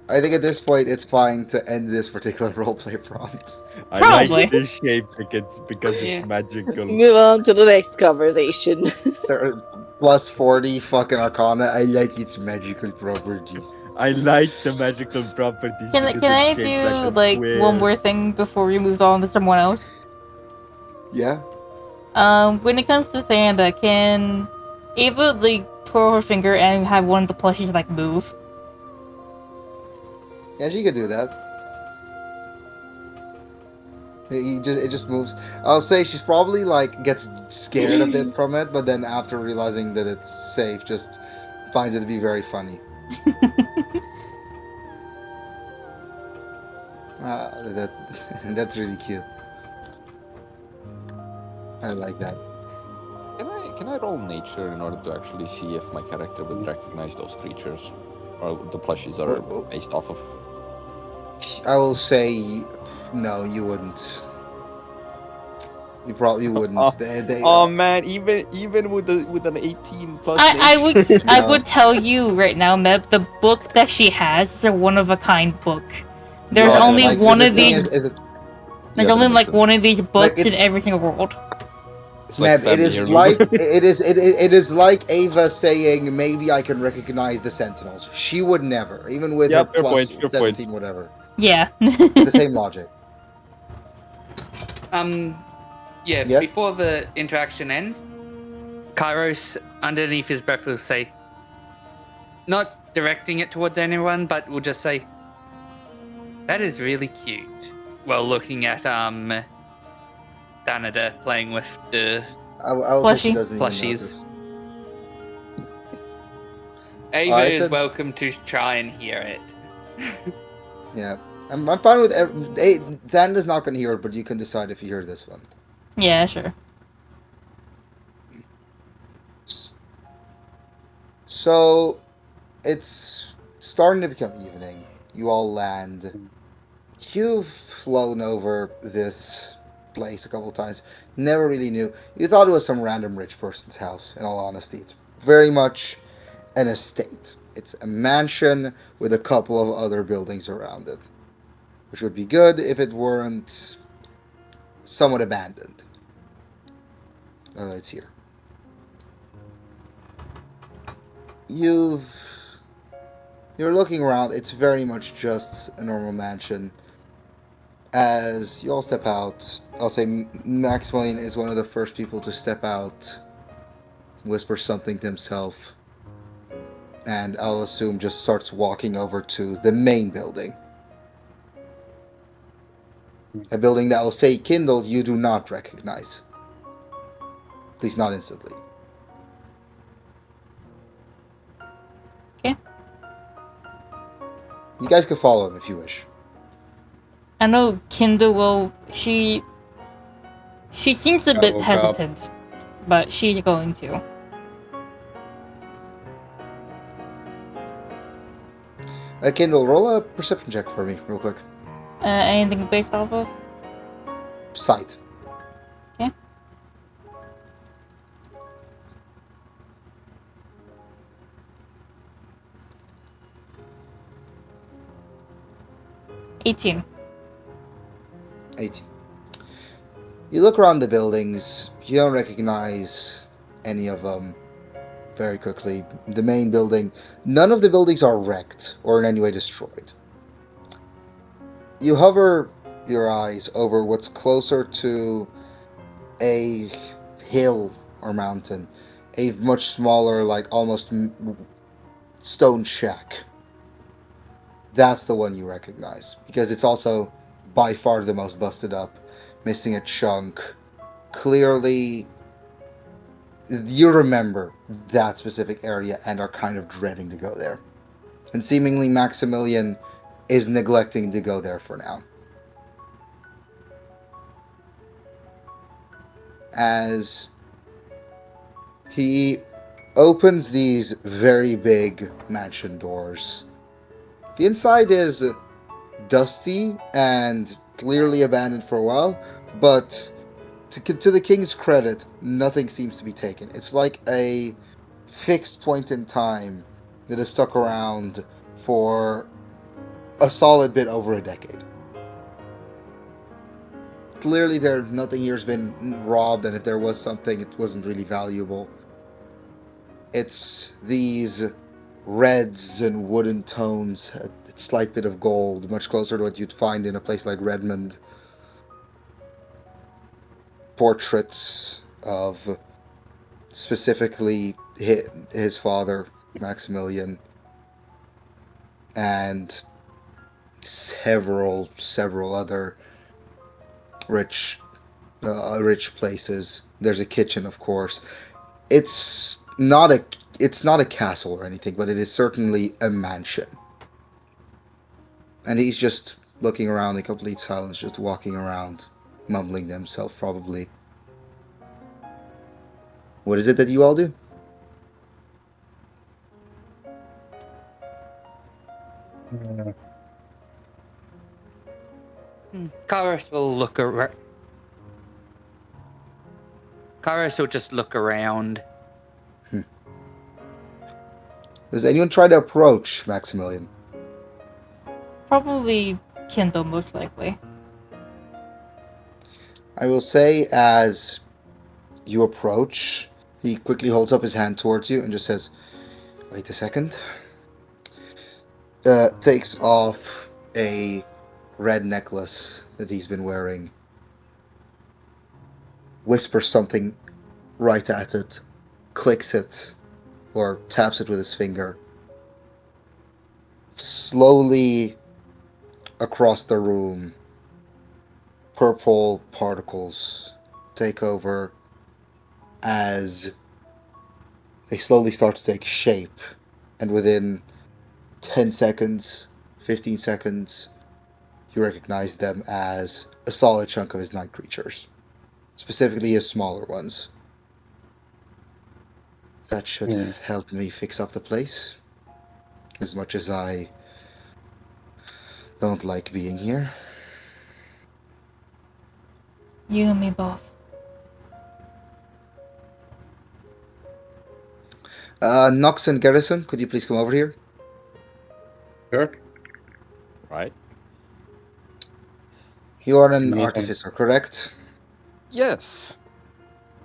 I think at this point it's fine to end this particular roleplay prompt. I Probably. like this shape because Yeah. it's magical. Move on to the next conversation. There are plus 40 fucking arcana. I like its magical properties. I like the magical properties. Can because I it's shaped do a like square. one more thing before we move on to someone else? Yeah? When it comes to Thanda, can Ava like twirl her finger and have one of the plushies like move? Yeah, she could do that. It just moves. I'll say she's probably like gets scared a bit from it, but then after realizing that it's safe, just finds it to be very funny. That's really cute. I like that. Can I roll nature in order to actually see if my character would recognize those creatures, or the plushies are Well, based off of? I will say, no, you wouldn't. You probably wouldn't. Oh, They, Oh man, even with an 18 plus. I No. would tell you right now, Meb, the book that she has is a one of a kind book. There's Yeah, only like, one the of thing these. is it, There's Yeah, only that like makes one of these books it- in every single world. It's like Mev, it family is heirloom. like it is like Ava saying maybe I can recognize the Sentinels. She would never, even with Yep, her fair plus point, fair point. 17, whatever. Yeah. The same logic. Yeah, Yeah? before the interaction ends, Kairos, underneath his breath, will say, not directing it towards anyone, but will just say, that is really cute. While looking at, Danada playing with the I will say she Plushie. doesn't even Plushies. notice. Ava Alright, is then. welcome to try and hear it. Yeah, I'm fine with. Xander's not going to hear it, but you can decide if you hear this one. Yeah, sure. So, it's starting to become evening. You all land. You've flown over this place a couple of times. Never really knew. You thought it was some random rich person's house, in all honesty. It's very much an estate. It's a mansion with a couple of other buildings around it. Which would be good if it weren't somewhat abandoned. It's here. You're looking around. It's very much just a normal mansion. As you all step out, I'll say Maximilian is one of the first people to step out, whisper something to himself, and I'll assume just starts walking over to the main building. A building that will say Kindle you do not recognize. At least not instantly. Okay. You guys can follow him if you wish. I know Kindle will. She seems a bit Oh, God. hesitant, but she's going to. Kindle, roll a perception check for me, real quick. Anything based off of? Sight. Okay. $18. 18. You look around the buildings. You don't recognize any of them very quickly. The main building, none of the buildings are wrecked or in any way destroyed. You hover your eyes over what's closer to a hill or mountain, a much smaller, like almost stone shack. That's the one you recognize because it's also by far the most busted up, missing a chunk. Clearly, you remember that specific area and are kind of dreading to go there. And seemingly Maximilian is neglecting to go there for now. As he opens these very big mansion doors. The inside is dusty and clearly abandoned for a while, but to the king's credit, nothing seems to be taken. It's like a fixed point in time that is stuck around for a solid bit over a decade. Clearly, nothing here has been robbed, and if there was something, it wasn't really valuable. It's these reds and wooden tones, a slight bit of gold, much closer to what you'd find in a place like Redmond. Portraits of specifically his father, Maximilian, and several other rich places. There's a kitchen, of course. It's not a castle or anything, but it is certainly a mansion. And he's just looking around in complete silence, just walking around, mumbling to himself, probably. What is it that you all do? Kairos will look around. Kairos will just look around. Does anyone try to approach Maximilian? Probably Kindle, most likely. I will say, as you approach, he quickly holds up his hand towards you and just says, "Wait a second." Takes off a red necklace that he's been wearing. Whispers something right at it. Clicks it. Or taps it with his finger. Slowly across the room, purple particles take over as they slowly start to take shape, and within 10 seconds, 15 seconds, you recognize them as a solid chunk of his night creatures, specifically his smaller ones. That should help me fix up the place, as much as I don't like being here. You and me both. Nox and Garrison, could you please come over here? Sure. Right. You are an artificer, correct? Yes.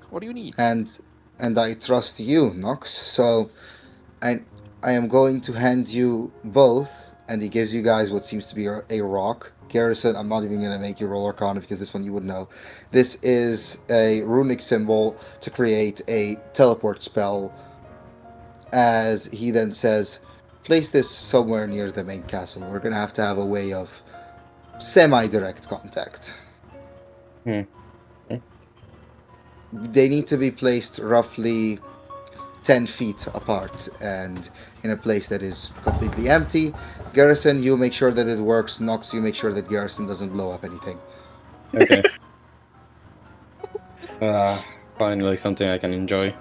What do you need? And I trust you, Nox. So I am going to hand you both, and he gives you guys what seems to be a rock. Garrison, I'm not even going to make you roll Arcana because this one you would know. This is a runic symbol to create a teleport spell. As he then says, place this somewhere near the main castle. We're going to have a way of semi-direct contact. They need to be placed roughly 10 feet apart and in a place that is completely empty. Garrison, you make sure that it works. Nox, you make sure that Garrison doesn't blow up anything. Okay. Finally something I can enjoy.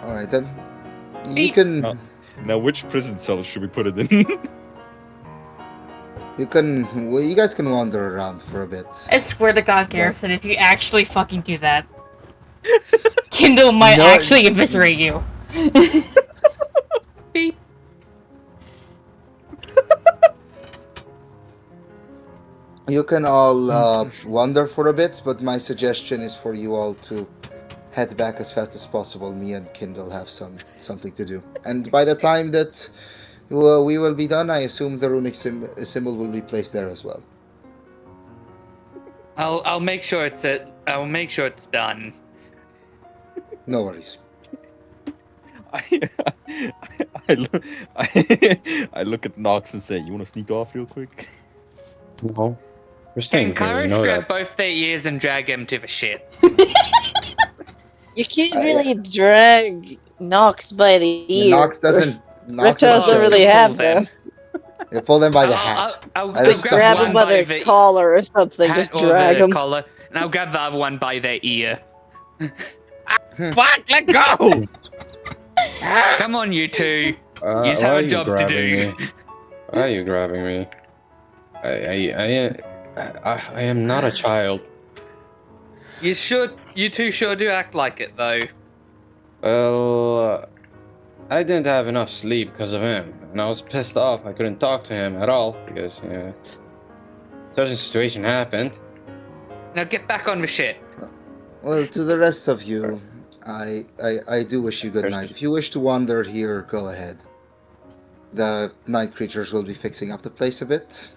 Alright then. You can... Now, which prison cell should we put it in? You guys can wander around for a bit. I swear to God, Garrison, if you actually fucking do that, Kindle might actually eviscerate you. Beep. You can all wander for a bit, but my suggestion is for you all to head back as fast as possible. Me and Kindle have something to do. And by the time that we will be done, I assume the runic symbol will be placed there as well. I'll make sure it's done. No worries. I look at Nox and say, "You want to sneak off real quick?" No. We're staying Can here, you Kairos know grab that. both their ears and drag him to the shit? You can't really drag Nox by the ear. Nox doesn't Reptiles don't really have them. You pull them by the hat. I'll Just grab Grab one him by the the collar or something. hat Just or drag the him. collar, and I'll grab the other one by their ear. Fuck! Let go! Come on, you two. You Why have are a you job to grabbing do. me? Why are you grabbing me? I am not a child. You two sure do act like it, though. Well, I didn't have enough sleep because of him, and I was pissed off. I couldn't talk to him at all because certain situation happened. Now get back on the ship. Well, to the rest of you, I do wish you good night. If you wish to wander here, go ahead. The night creatures will be fixing up the place a bit.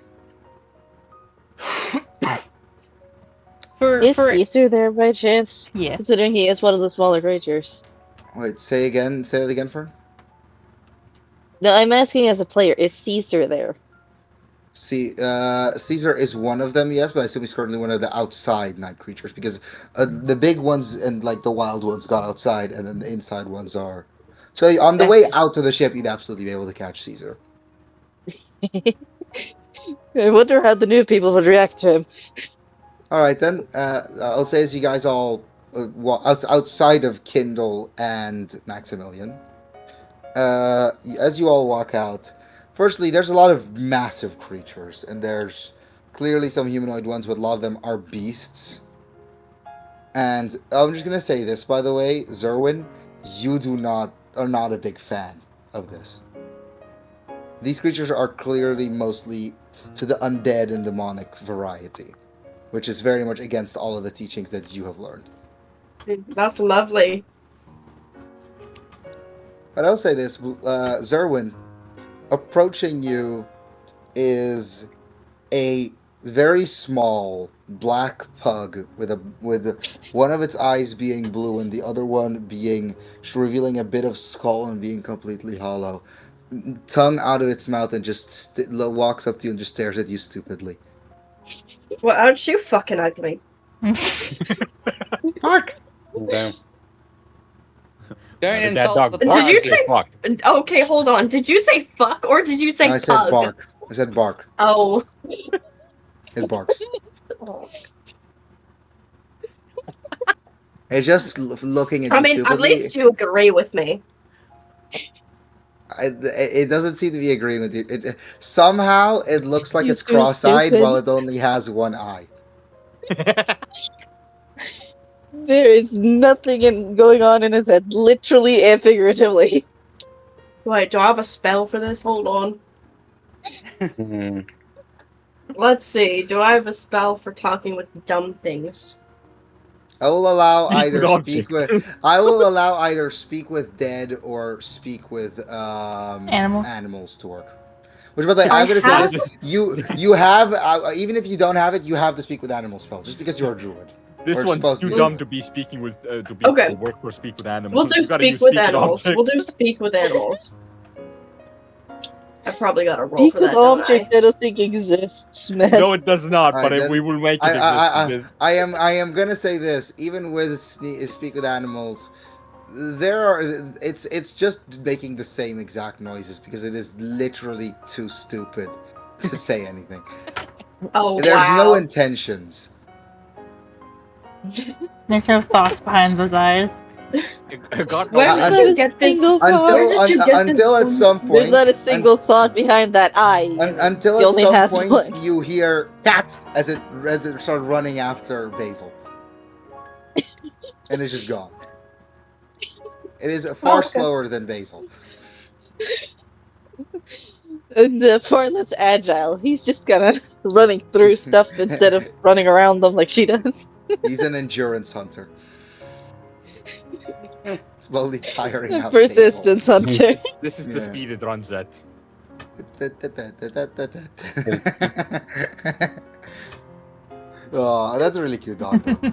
Is Caesar there by chance? Yes. Considering he is one of the smaller creatures. Wait, say that again, Fern? No, I'm asking as a player, is Caesar there? See, Caesar is one of them, yes, but I assume he's currently one of the outside night creatures because the big ones and like the wild ones got outside, and then the inside ones are. So on the way out to the ship, you'd absolutely be able to catch Caesar. I wonder how the new people would react to him. All right then. I'll say as you guys all outside of Kindle and Maximilian, as you all walk out. Firstly, there's a lot of massive creatures, and there's clearly some humanoid ones, but a lot of them are beasts. And I'm just gonna say this, by the way, Zerwin, you are not a big fan of this. These creatures are clearly mostly to the undead and demonic variety, which is very much against all of the teachings that you have learned. That's lovely. But I'll say this, Zerwin, approaching you is a very small black pug with one of its eyes being blue and the other one being revealing a bit of skull and being completely hollow, tongue out of its mouth, and just walks up to you and just stares at you stupidly. Well, aren't you fucking ugly? Fuck! Damn. Don't That insult dog the barks, Did you get say- fucked. Okay, hold on. Did you say fuck or did you say I said pug? bark. I said bark. Oh. It barks. It's just looking at you I mean, stupidly. at least you agree with me. It doesn't seem to be agreeing with you. Somehow it looks like You're it's so cross-eyed stupid. while it only has one eye. There is nothing going on in his head, literally and figuratively. Wait, do I have a spell for this? Hold on. Hmm. Let's see. Do I have a spell for talking with dumb things? I will allow Speak with objects. I will allow either speak with dead or speak with animals to work. Which, by the way, I'm going to say this: you have even if you don't have it, you have the speak with animals spell just because you're a druid. This Or one's supposed to too be. dumb to be speaking with to Okay. work or speak with animals. We'll do You gotta speak use with animals. object. We'll do speak with animals. I probably got to roll Speak for with that. don't object I don't think exists, man. No, it does not. Alright, but then we will make it exist. I am gonna say this. Even with speak with animals, it's just making the same exact noises because it is literally too stupid to say anything. Oh, There's wow. no intentions. There's no thoughts behind those eyes. God Where knows. did you get this? Single Where did you get Until this at some There's point, not a single thought behind that eye. until He at only some has point one. you hear cat as it starts running after Basil, and it's just gone. It is far Okay. slower than Basil. Far less agile. He's just kind of running through stuff instead of running around them like she does. He's an endurance hunter. Slowly tiring out. Persistence hunter. This is the Yeah. speed it runs at. Oh, that's a really cute dog. Though.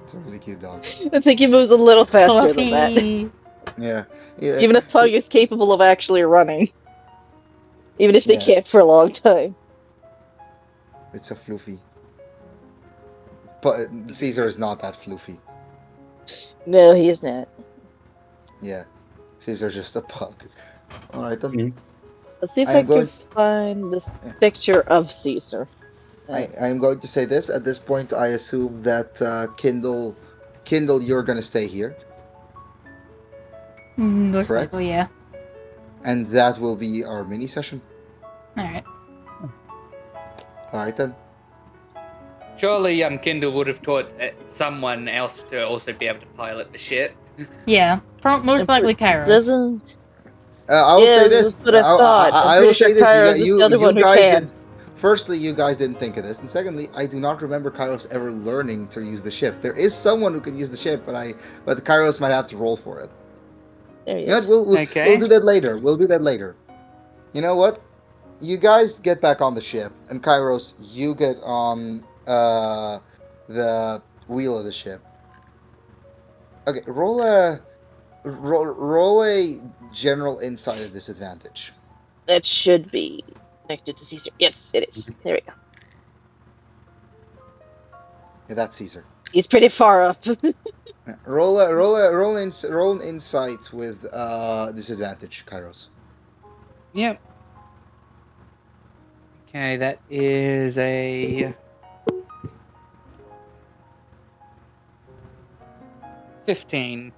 It's a really cute dog. I think he moves a little faster than that. Fluffy. Yeah. Even a pug is capable of actually running. Even if they Yeah. can't for a long time. It's a floofy. But Caesar is not that floofy. No, he is not. Yeah. Caesar's just a pug. Alright then. Mhm. Let's see if I'm I can going- find the Yeah. picture of Caesar. I'm going to say this. At this point, I assume that Kindle, you're going to stay here. Most Correct. likely, yeah. And that will be our mini session. Alright. Alright then. Surely, Kindle would have taught someone else to also be able to pilot the ship. Yeah. Most likely Kairos. Doesn't. I will Yeah, say this. that's what I thought. I'm I will pretty say sure this. Kairos is the other one who guys can. did. Firstly, you guys didn't think of this, and secondly, I do not remember Kairos ever learning to use the ship. There is someone who can use the ship, but Kairos might have to roll for it. There he You know is. what, Okay. we'll do that later. We'll do that later. You know what? You guys get back on the ship, and Kairos, you get on the wheel of the ship. Okay, roll a general insight at disadvantage. That should be connected to Caesar. Yes, it is. There we go. Yeah, that's Caesar. He's pretty far up. Roll an insight with disadvantage, Kairos. Yep. Okay, that is a 15.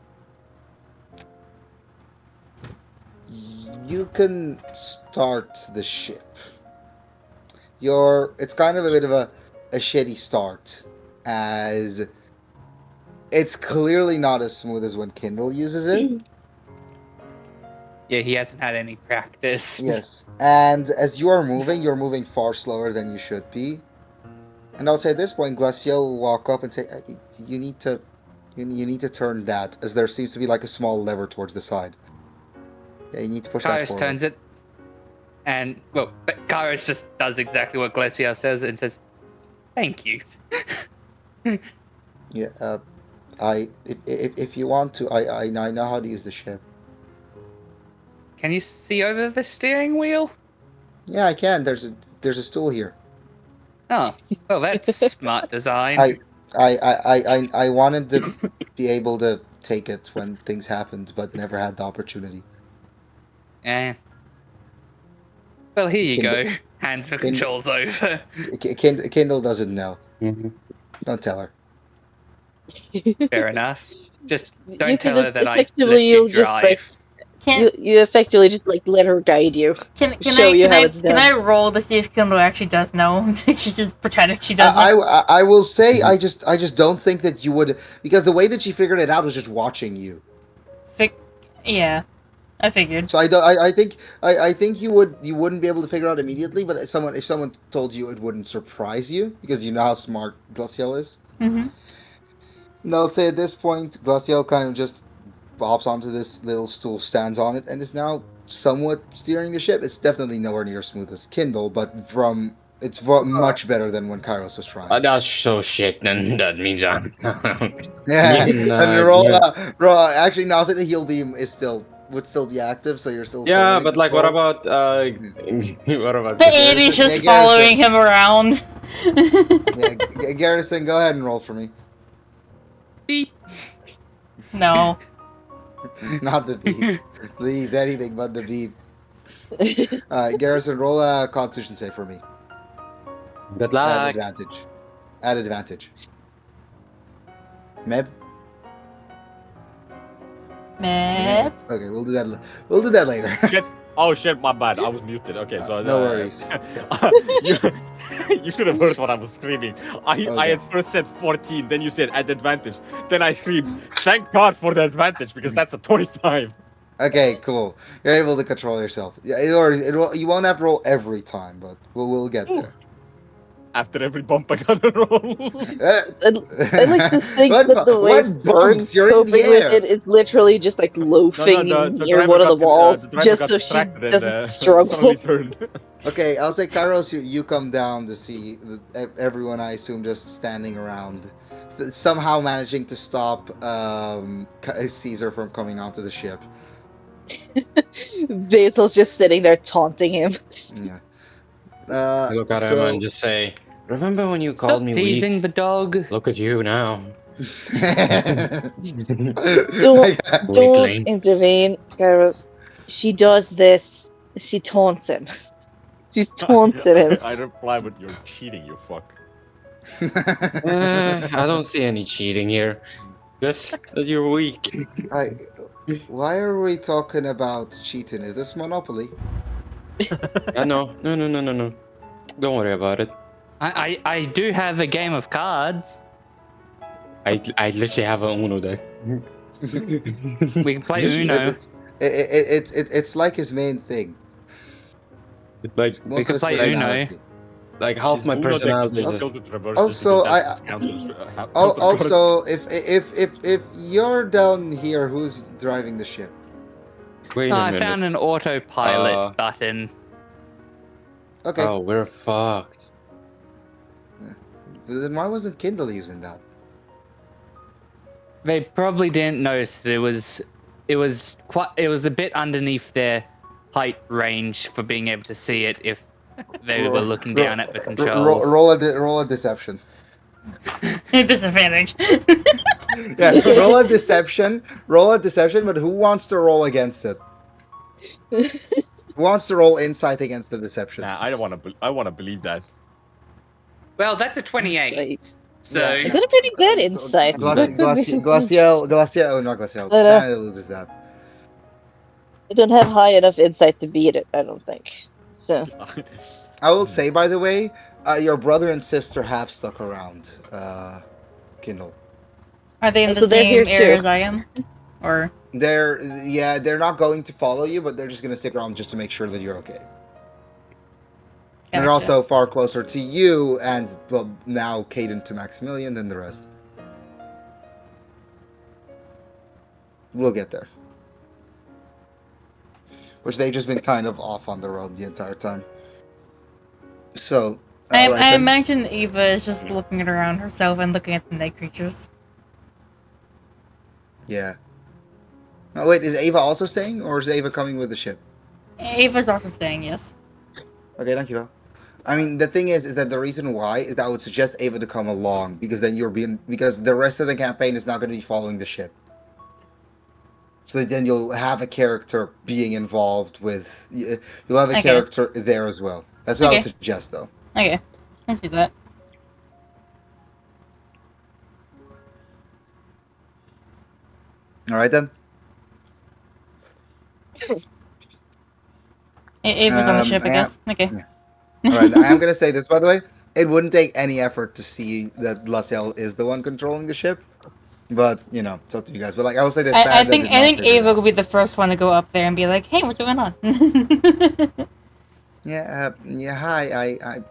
You can start the ship. It's kind of a bit of a shitty start, as it's clearly not as smooth as when Kindle uses it. Yeah, he hasn't had any practice. Yes, and as you're moving far slower than you should be. And I'll say at this point, Glacial will walk up and say, "You need to turn that," as there seems to be like a small lever towards the side. Yeah, you need to push that Kairos forward. turns it, and but Kairos just does exactly what Glacial says and says, "Thank you." Yeah, if you want to, I know how to use the ship. Can you see over the steering wheel? Yeah, I can. There's a stool here. Oh, well, that's smart design. I wanted to be able to take it when things happened, but never had the opportunity. Yeah. Well, here you Kindle- go. Hands the Kindle- controls over. Kindle doesn't know. Mhm. Don't tell her. Fair enough. Just You don't can tell her just that I effectively let you you'll just, drive. like, Can you effectively just like let her guide you. can show you how it's can done. I roll to see if Kindle actually does know? She's just pretending she doesn't. I will say I just don't think that you would, because the way that she figured it out was just watching you. Yeah, I figured. So I think you wouldn't be able to figure out immediately, but if someone told you, it wouldn't surprise you because you know how smart Glacial is. Mm-hmm. And I'll say at this point, Glacial kind of just hops onto this little stool, stands on it, and is now somewhat steering the ship. It's definitely nowhere near as smooth as Kindle, but it's much better than when Kairos was trying. That's so shit, then that means I'm. Yeah, mean, and roll. yeah. Actually, now that the heal beam would still be active, so you're still. Yeah, someone in but like, what control. about what about? The Andy's just Garrison. following him around. Yeah, Garrison, go ahead and roll for me. Beep. No. Not the beep. Please, anything but the beep. Garrison, roll a Constitution save for me. Good At luck. advantage. At advantage. Meb? Meh. Okay, we'll do that. We'll do that later. Shit. Oh shit, my bad. I was muted. Okay, so No worries. you should have heard what I was screaming. I Okay. at first said 14, then you said at advantage. Then I screamed, "Thank God for the advantage because that's a 25." Okay, cool. You're able to control yourself. Yeah, you won't have to roll every time, but we'll get there. After every bump I gotta roll. I like to think What that the bu- way what bumps? You're in coping the with air. it is literally just like loafing the near driver one of the got walls, the driver just got so she distracted and, doesn't suddenly struggle. turned. Okay, I'll say, Kairos, you come down to see everyone, I assume, just standing around, somehow managing to stop Caesar from coming onto the ship. Basil's just sitting there taunting him. Yeah. I look at him and just say, "Remember when you Stop called me teasing weak? the dog. Look at you now." Don't Weakling. intervene, Kairos. She does this. She taunts him. She's taunted him. I reply, but you're cheating, you fuck. I don't see any cheating here. Just that you're weak. Why are we talking about cheating? Is this Monopoly? No. Don't worry about it. I do have a game of cards. I literally have an Uno deck. We can play Uno. It's like his main thing. Like, Most We can of his play Uno. personality. like half His my Uno deck is personality is just just... tilted reverses Also, because that's counted as, how- Also, if you're down here, who's driving the ship? Wait Oh, a I minute. found an autopilot button. Okay, Oh, we're fucked. then why wasn't Kindle using that? They probably didn't notice that it was a bit underneath their height range for being able to see it if they were looking down at the controls. Roll a deception. Disadvantage. Yeah, roll a deception. Roll a deception, but who wants to roll against it? Who wants to roll insight against the deception? Nah, I don't want to. I want to believe that. Well, that's a 28. Like, So Yeah. I got a pretty good insight. Glaciel, oh, not Glaciel. I know. Canada loses that. I don't have high enough insight to beat it, I don't think. So I will say, by the way, your brother and sister have stuck around, Kindle. Are they in So the they're here same area too. as I am? Or They're not going to follow you, but they're just gonna stick around just to make sure that you're okay. And they're Gotcha. also far closer to you and well, now Caden to Maximilian than the rest. We'll get there. Which they've just been kind of off on the road the entire time. So, I alright then. imagine Eva is just looking around herself and looking at the night creatures. Yeah. Oh wait, is Ava also staying, or is Ava coming with the ship? Eva's also staying, yes. Okay, thank you, Val. I mean, the thing is that the reason why is that I would suggest Ava to come along because then because the rest of the campaign is not going to be following the ship. So then you'll have a character being involved with. You'll have a Okay. character there as well. That's what I would Okay. suggest, though. Okay, let's do that. All right then. Eva's on the ship, I yeah. guess. Okay. Yeah. All right. I am going to say this, by the way. It wouldn't take any effort to see that Lassell is the one controlling the ship, but you know, it's up to you guys. But like I will say this. I think Ava will be the first one to go up there and be like, "Hey, what's going on?" Yeah. Hi. I.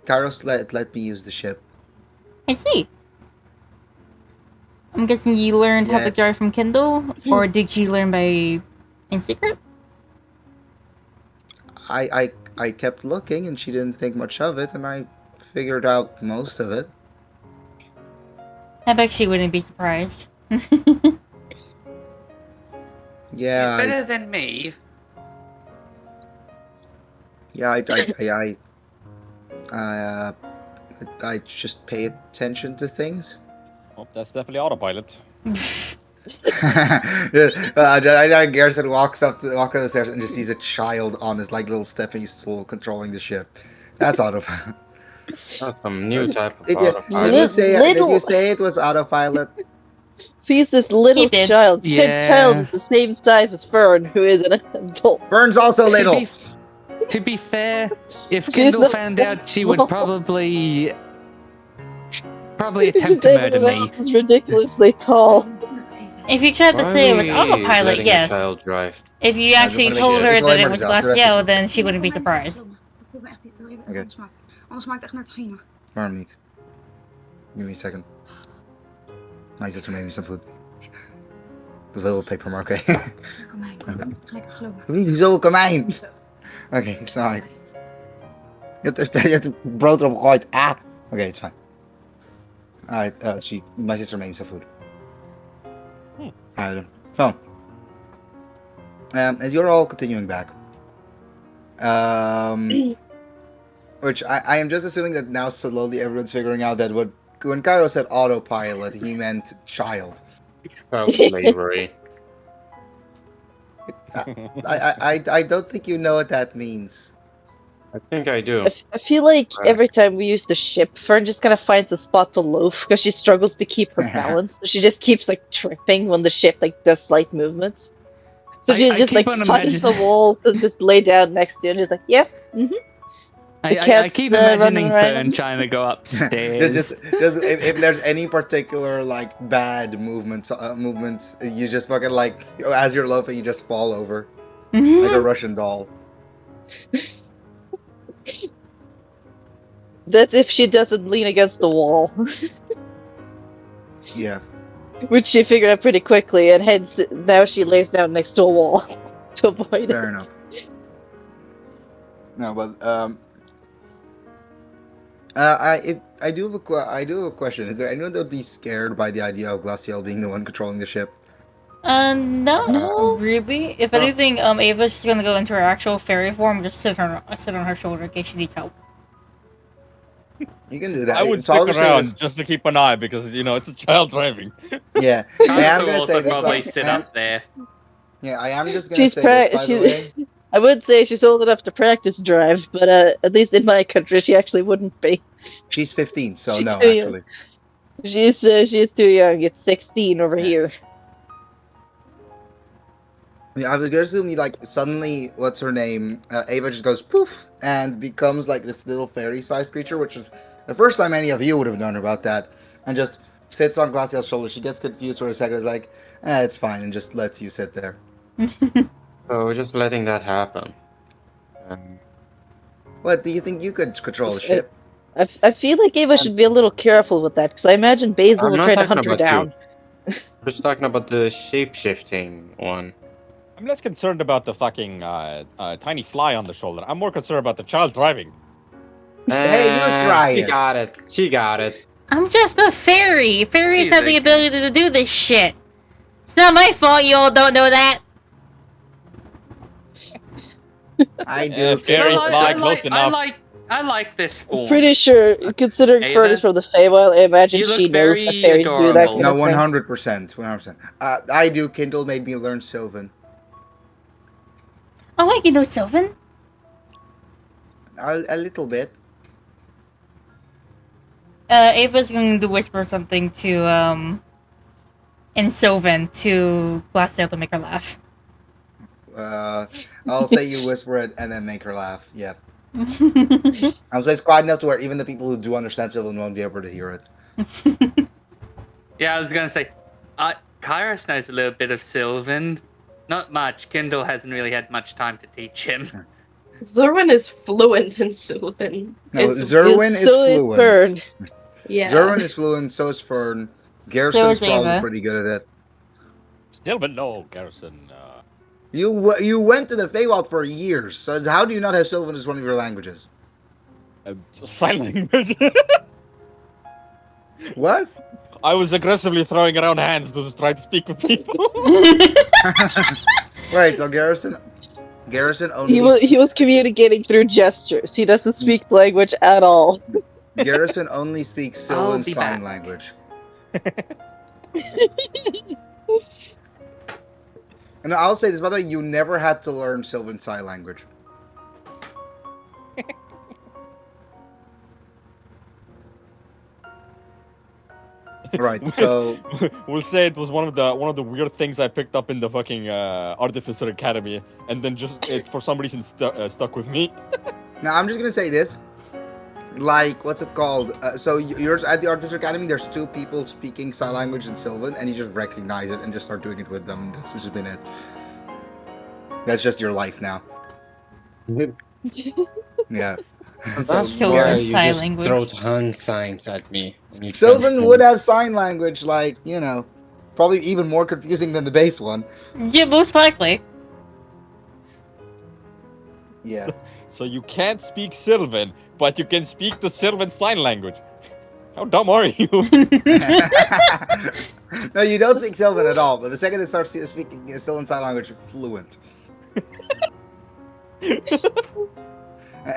Kairos let me use the ship. I see. I'm guessing you learned how Yeah. to drive from Kindle, or did you learn by in secret? I kept looking, and she didn't think much of it, and I figured out most of it. I bet she wouldn't be surprised. Yeah. He's better than me. Yeah, I just pay attention to things. Oh, that's definitely autopilot. Garrison walks up the stairs and just sees a child on his like little stepping stool controlling the ship. That's autopilot. That's some new type of Did autopilot. you say Little- it was autopilot? sees this little He did. child. Yeah. Said child is the same size as Fern, who is an adult. Burns also little. To be fair, if She's Kindle not found that out, she would small. probably She's attempt to murder me. everyone else is ridiculously tall. If you tried to Why say it are was we autopilot, letting a yes. child drive? If you I actually just wanna told make her it- that it it's was only Glaciel, then she wouldn't be surprised. Okay. Anders maakt echt naar degene. Waarom niet? Give me a second. Nice, that's maybe some food. There's a little paper mark, okay? Lekker geloven. Niet zo kamijn! Oké, sorry. Je hebt het brood erop gegooid. Ah! Okay, it's fine. Alright, my sister made some food. Alright, so. As you're all continuing back. Which I am just assuming that now slowly everyone's figuring out that when Cairo said autopilot, he meant child. Child slavery. I don't think you know what that means. I think I do. I feel like Right. every time we use the ship, Fern just kind of finds a spot to loaf because she struggles to keep her balance. So she just keeps like tripping when the ship like does slight movements. So she I just keep like on finds the imagine- wall to just lay down next to, and just like, yep, The I cat's, keep running imagining Fern around. trying to go upstairs. just if there's any particular like bad movements, you just fucking like as you're loafing, you just fall over like a Russian doll. That's if she doesn't lean against the wall, Yeah. which she figured out pretty quickly, and hence now she lays down next to a wall to avoid it. Fair enough. No, but I do have a question. Is there anyone that would be scared by the idea of Glacial being the one controlling the ship? No, really. If Oh. anything, Ava's just gonna go into her actual fairy form, just sit on her shoulder in case she needs help. You can do that. I would So I'll stick just say around this- just to keep an eye because it's a child driving. Yeah, I am Kairos will gonna also say this. probably Like, sit up there. Yeah, I am just gonna She's say this. By the she's. way. I would say she's old enough to practice drive, but at least in my country, she actually wouldn't be. She's 15, so She's no, too young. actually. She's too young. It's 16 over here. Yeah, I was gonna assume like suddenly, what's her name? Ava just goes poof and becomes like this little fairy-sized creature, which is the first time any of you would have known about that, and just sits on Glacial's shoulder. She gets confused for a second, is like, it's fine, and just lets you sit there. So we're just letting that happen. What do you think you could control the ship? I feel like Ava should be a little careful with that, because I imagine Basil I'm will not try to talking hunt her about down. We're just talking about the shape-shifting one. I'm less concerned about the fucking tiny fly on the shoulder. I'm more concerned about the child driving. Hey, you try She it. got it. She got it. I'm just a fairy. Fairies She's have the a- ability to do this shit. It's not my fault you all don't know that. I do. Yeah, fairy Well, fly close enough. I like this form. Pretty sure, considering Ava, Fern is from the Feywild, I imagine you look she knows that very fairies do that adorable. kind No, of thing. 100%, 100%. I do. Kindle made me learn Sylvan. Oh wait, you know Sylvan? A little bit. Ava's going to whisper something to in Sylvan to Glassdale to make her laugh. I'll say you whisper it and then make her laugh. Yeah. I'll say it's quiet enough to where even the people who do understand Sylvan won't be able to hear it. Yeah, I was gonna say, Kairos knows a little bit of Sylvan. Not much. Kindle hasn't really had much time to teach him. Zerwin is fluent in Sylvan. No, It's- Zerwin is So fluent. Fern. Yeah. Zerwin is fluent, so is Fern. Garrison's is probably Ava. pretty good at it. Still, but no, Garrison. You went to the Feywild for years, so how do you not have Sylvan as one of your languages? Sign language. What? I was aggressively throwing around hands to try to speak with people. Right, so Garrison only He was communicating through gestures. He doesn't speak language at all. Garrison only speaks Sylvan be Sign back. Language. And I'll say this, by the way, you never had to learn Sylvan Sign Language. Right, so We'll say it was one of the weird things I picked up in the fucking Artificer Academy, and then just it for some reason stuck with me. now I'm just gonna say this. Like, what's it called? So you're at the Artificer Academy, there's two people speaking sign language in Sylvan, and you just recognize it and just start doing it with them. That's just been it. That's just your life now. Yeah. That's So why learn you sign just language. throw hand signs at me. when you Sylvan don't would know. have sign language, like, you know, probably even more confusing than the base one. Yeah, most likely. Yeah. So you can't speak Sylvan, but you can speak the Sylvan Sign Language. How dumb are you? No, you don't speak Sylvan at all, but the second it starts speaking Sylvan Sign Language, you're fluent.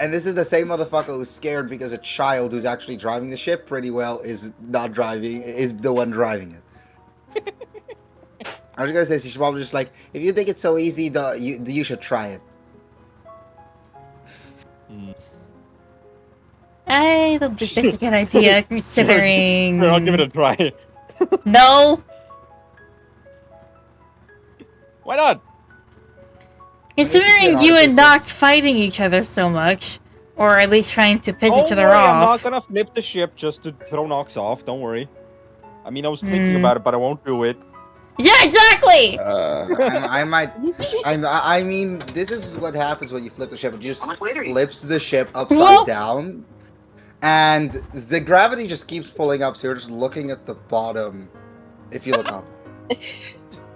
And this is the same motherfucker who's scared because a child who's actually driving the ship pretty well is not driving, is the one driving it. I was gonna say, she's probably just like, if you think it's so easy, you should try it. Mm. I don't think that's a good idea, considering. Sure, I'll give it a try. No, Why not? considering you and Nox fighting each other so much, or at least trying to piss each other I'm not off. gonna flip the ship just to throw Nox off. Don't worry. I mean, I was thinking about it, but I won't do it. Yeah, exactly. I mean, this is what happens when you flip the ship. It just flips the ship Whoa. upside down, and the gravity just keeps pulling up. So you're just looking at the bottom. If you look up,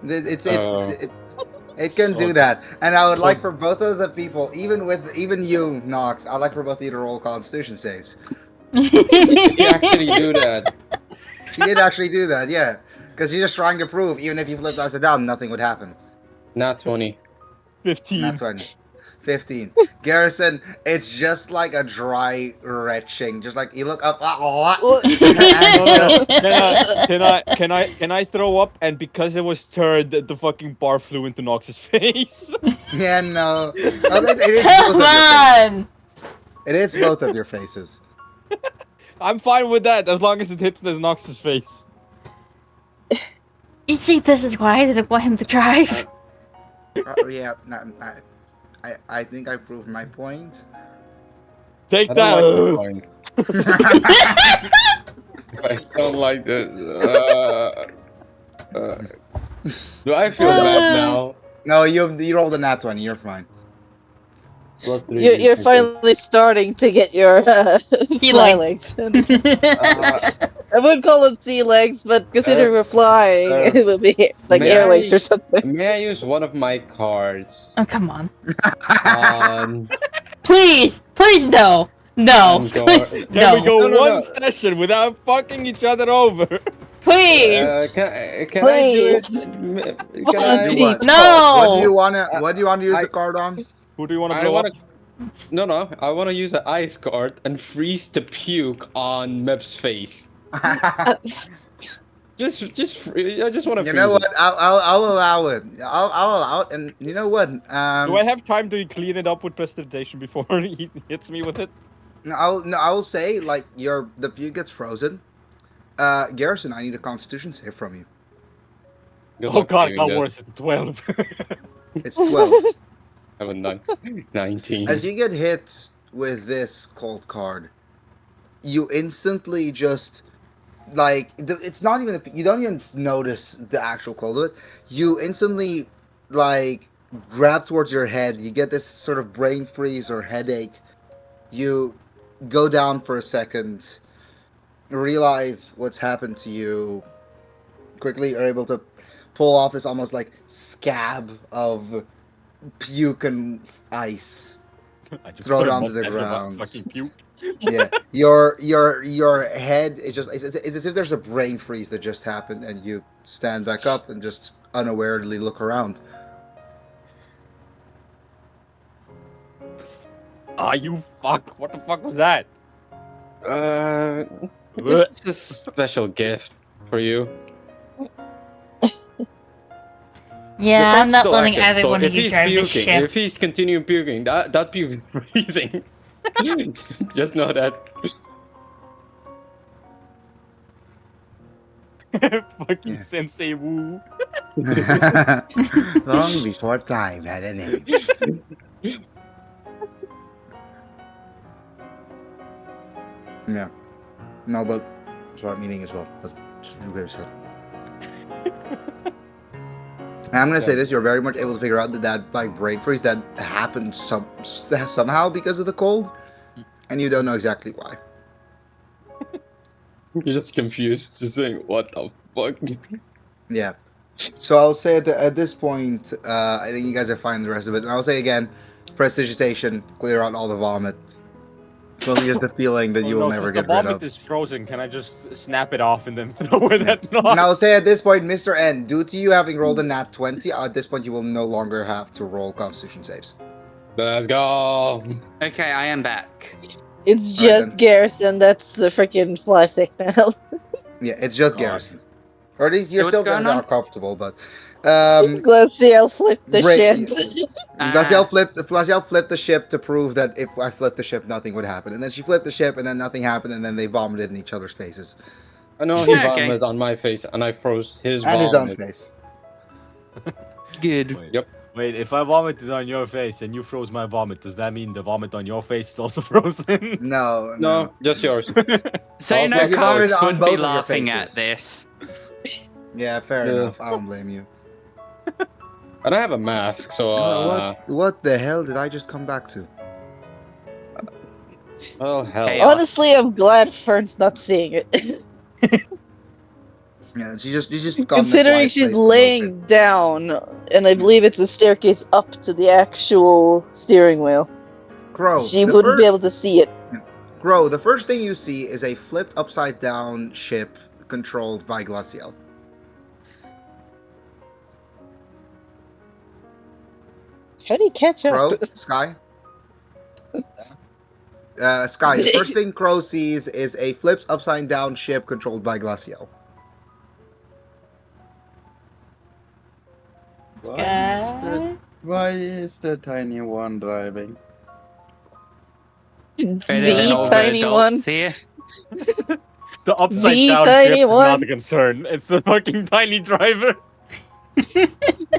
it can do that. And I would like for both of the people, even you, Nox, I'd like for both of you to roll Constitution saves. You actually do that. She did actually do that, yeah. Because she's just trying to prove, even if you flipped upside down, nothing would happen. Not 20. 15. That's one. 15. Garrison, it's just like a dry retching. Just like you look up. Can I throw up? And because it was turned, the fucking bar flew into Nox's face. Yeah, no. It is Come on. It is both of your faces. I'm fine with that as long as it hits Nox's face. You see, this is why I didn't want him to drive. Yeah, I think I proved my point. Take I that. don't like this. Do I feel bad now? No, you rolled a nat 20. You're fine. Plus 3 You're finally starting to get your Sea fly legs. legs. I wouldn't call them sea legs, but considering we're flying, it would be like may air I- legs or something. May I use one of my cards? Oh, come on. Please, no. No, I'm going- please, Can no. we go No. one session without fucking each other over? Please. Can I do Please. it? Can Please. I? Do what? No. What do you wanna use I- the card on? Who do you want to I blow wanna. up? No. I want to use an ice card and freeze the puke on Mep's face. I just want to. You know what? I'll allow it. I'll allow it. And you know what? Do I have time to clean it up with prestidigitation before he hits me with it? I will say like the puke gets frozen. Garrison, I need a Constitution save from you. Good Oh luck god, it doing got that. worse. It's 12. It's 12. I have a 19. As you get hit with this cold card, you instantly just like it's not even you don't even notice the actual cold of it. You instantly like grab towards your head. You get this sort of brain freeze or headache. You go down for a second, realize what's happened to you. Quickly are able to pull off this almost like scab of puke and ice. I just Throw put it a onto the mustache of ground. Fucking puke. Yeah, your head is just it's as if there's a brain freeze that just happened, and you stand back up and just unawarely look around. Ah, you fuck! What the fuck was that? This is a special gift for you. Yeah, The I'm card's not still letting active, either so one if of you he's drive this puking, ship. if he's continuing puking, that puke is freezing. Just know that. Fucking Yeah. Sensei Wu. Long before time had an age. Yeah. No, but swap meeting as well. That's very sad. And I'm gonna say this: you're very much able to figure out that like brain freeze that happened somehow because of the cold, and you don't know exactly why. You're just confused, just saying, what the fuck? Yeah. So I'll say at this point, I think you guys are fine with the rest of it. And I'll say again, prestidigitation, clear out all the vomit. It's only just the feeling that you will never get the rid vomit of. is frozen. Can I just snap it off and then throw it at Nox? And I'll say at this point, Mr. N, due to you having rolled a nat 20, at this point you will no longer have to roll Constitution saves. Let's go. Okay, I am back. It's All right, just then. Garrison that's the freaking fly sick now. Yeah, it's just Oh. Garrison. Or at least you're what's still going gonna on? be uncomfortable, but Glacial flipped the Ray- ship. Glacial flipped the ship to prove that if I flipped the ship, nothing would happen. And then she flipped the ship, and then nothing happened, and then they vomited in each other's faces. I know he Okay. vomited on my face, and I froze his And his own vomit. face. Good. Wait, Yep. Wait, if I vomited on your face and you froze my vomit, does that mean the vomit on your face is also frozen? No, No, just yours. So you know, Because you vomited Kyrus on would both be of your laughing at faces. this. Yeah, fair Yeah. enough. I don't blame you. And I have a mask, so What the hell did I just come back to? well, hell. Chaos. Honestly, I'm glad Fern's not seeing it. Yeah, she's just gone in a Considering quiet she's place to most laying down, and I believe it's a staircase up to the actual steering wheel. it. Crow. She the wouldn't fir- be able to see it. Crow, the first thing you see is a flipped upside down ship controlled by Glacial. How do you catch Crow, up? Sky. Sky. The first thing Crow sees is a flipped upside down ship controlled by Glacial. Why is the tiny one driving? Better than all The the tiny one. adults here. The upside The down tiny ship is one. not a concern. It's the fucking tiny driver.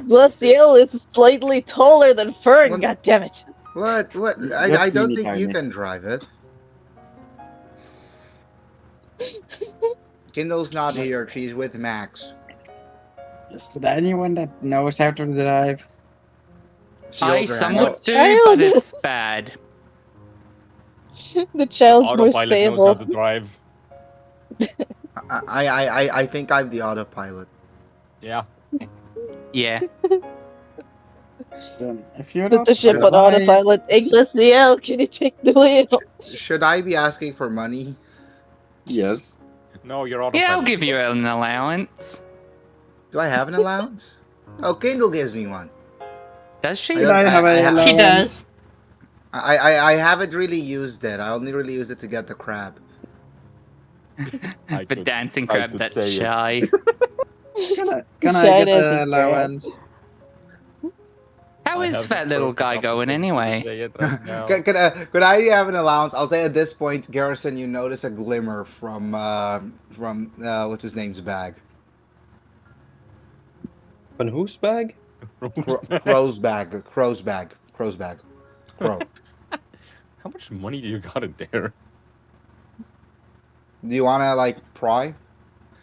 Glacial is slightly taller than Fern. What? God damn it! What? You're I don't teeny think you tiny. can drive it. Kindle's not here. She's with Max. Is there anyone that knows how to drive? She I holds her hand somewhat up. do, Child. but it's bad. The child's more Autopilot knows how stable. to drive. I think I'm the autopilot. Yeah. Yeah. Then if you're Put not the ship on why- autopilot. Hey, Glacial, can you take the wheel? Should I be asking for money? Yes. No, you're autopilot. Yeah, I'll give you an allowance. Do I have an allowance? Oh, Kindle gives me one. Does she? I don't- I have a I have- She allowance. does. I haven't really used it. I only really used it to get the crab. I The could- dancing I crab could that's say it. shy. Can I Shy get dancing an crab. allowance? How I is have that the little perfect guy going opportunity to anyway? say it right now. Could I have an allowance? I'll say at this point, Garrison, you notice a glimmer from what's his name's bag. And whose bag? Crow's bag. Crow's bag. Crow's bag. Crow. How much money do you got in there? Do you wanna like pry?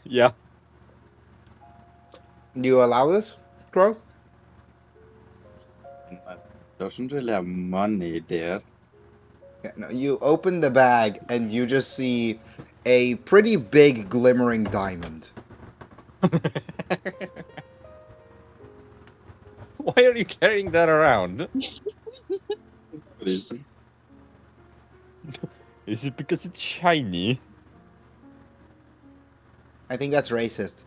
Yeah. Do you allow this, Crow? Doesn't really have money there. Yeah, no, you open the bag and you just see a pretty big glimmering diamond. Why are you carrying that around? What is it? Is it because it's shiny? I think that's racist.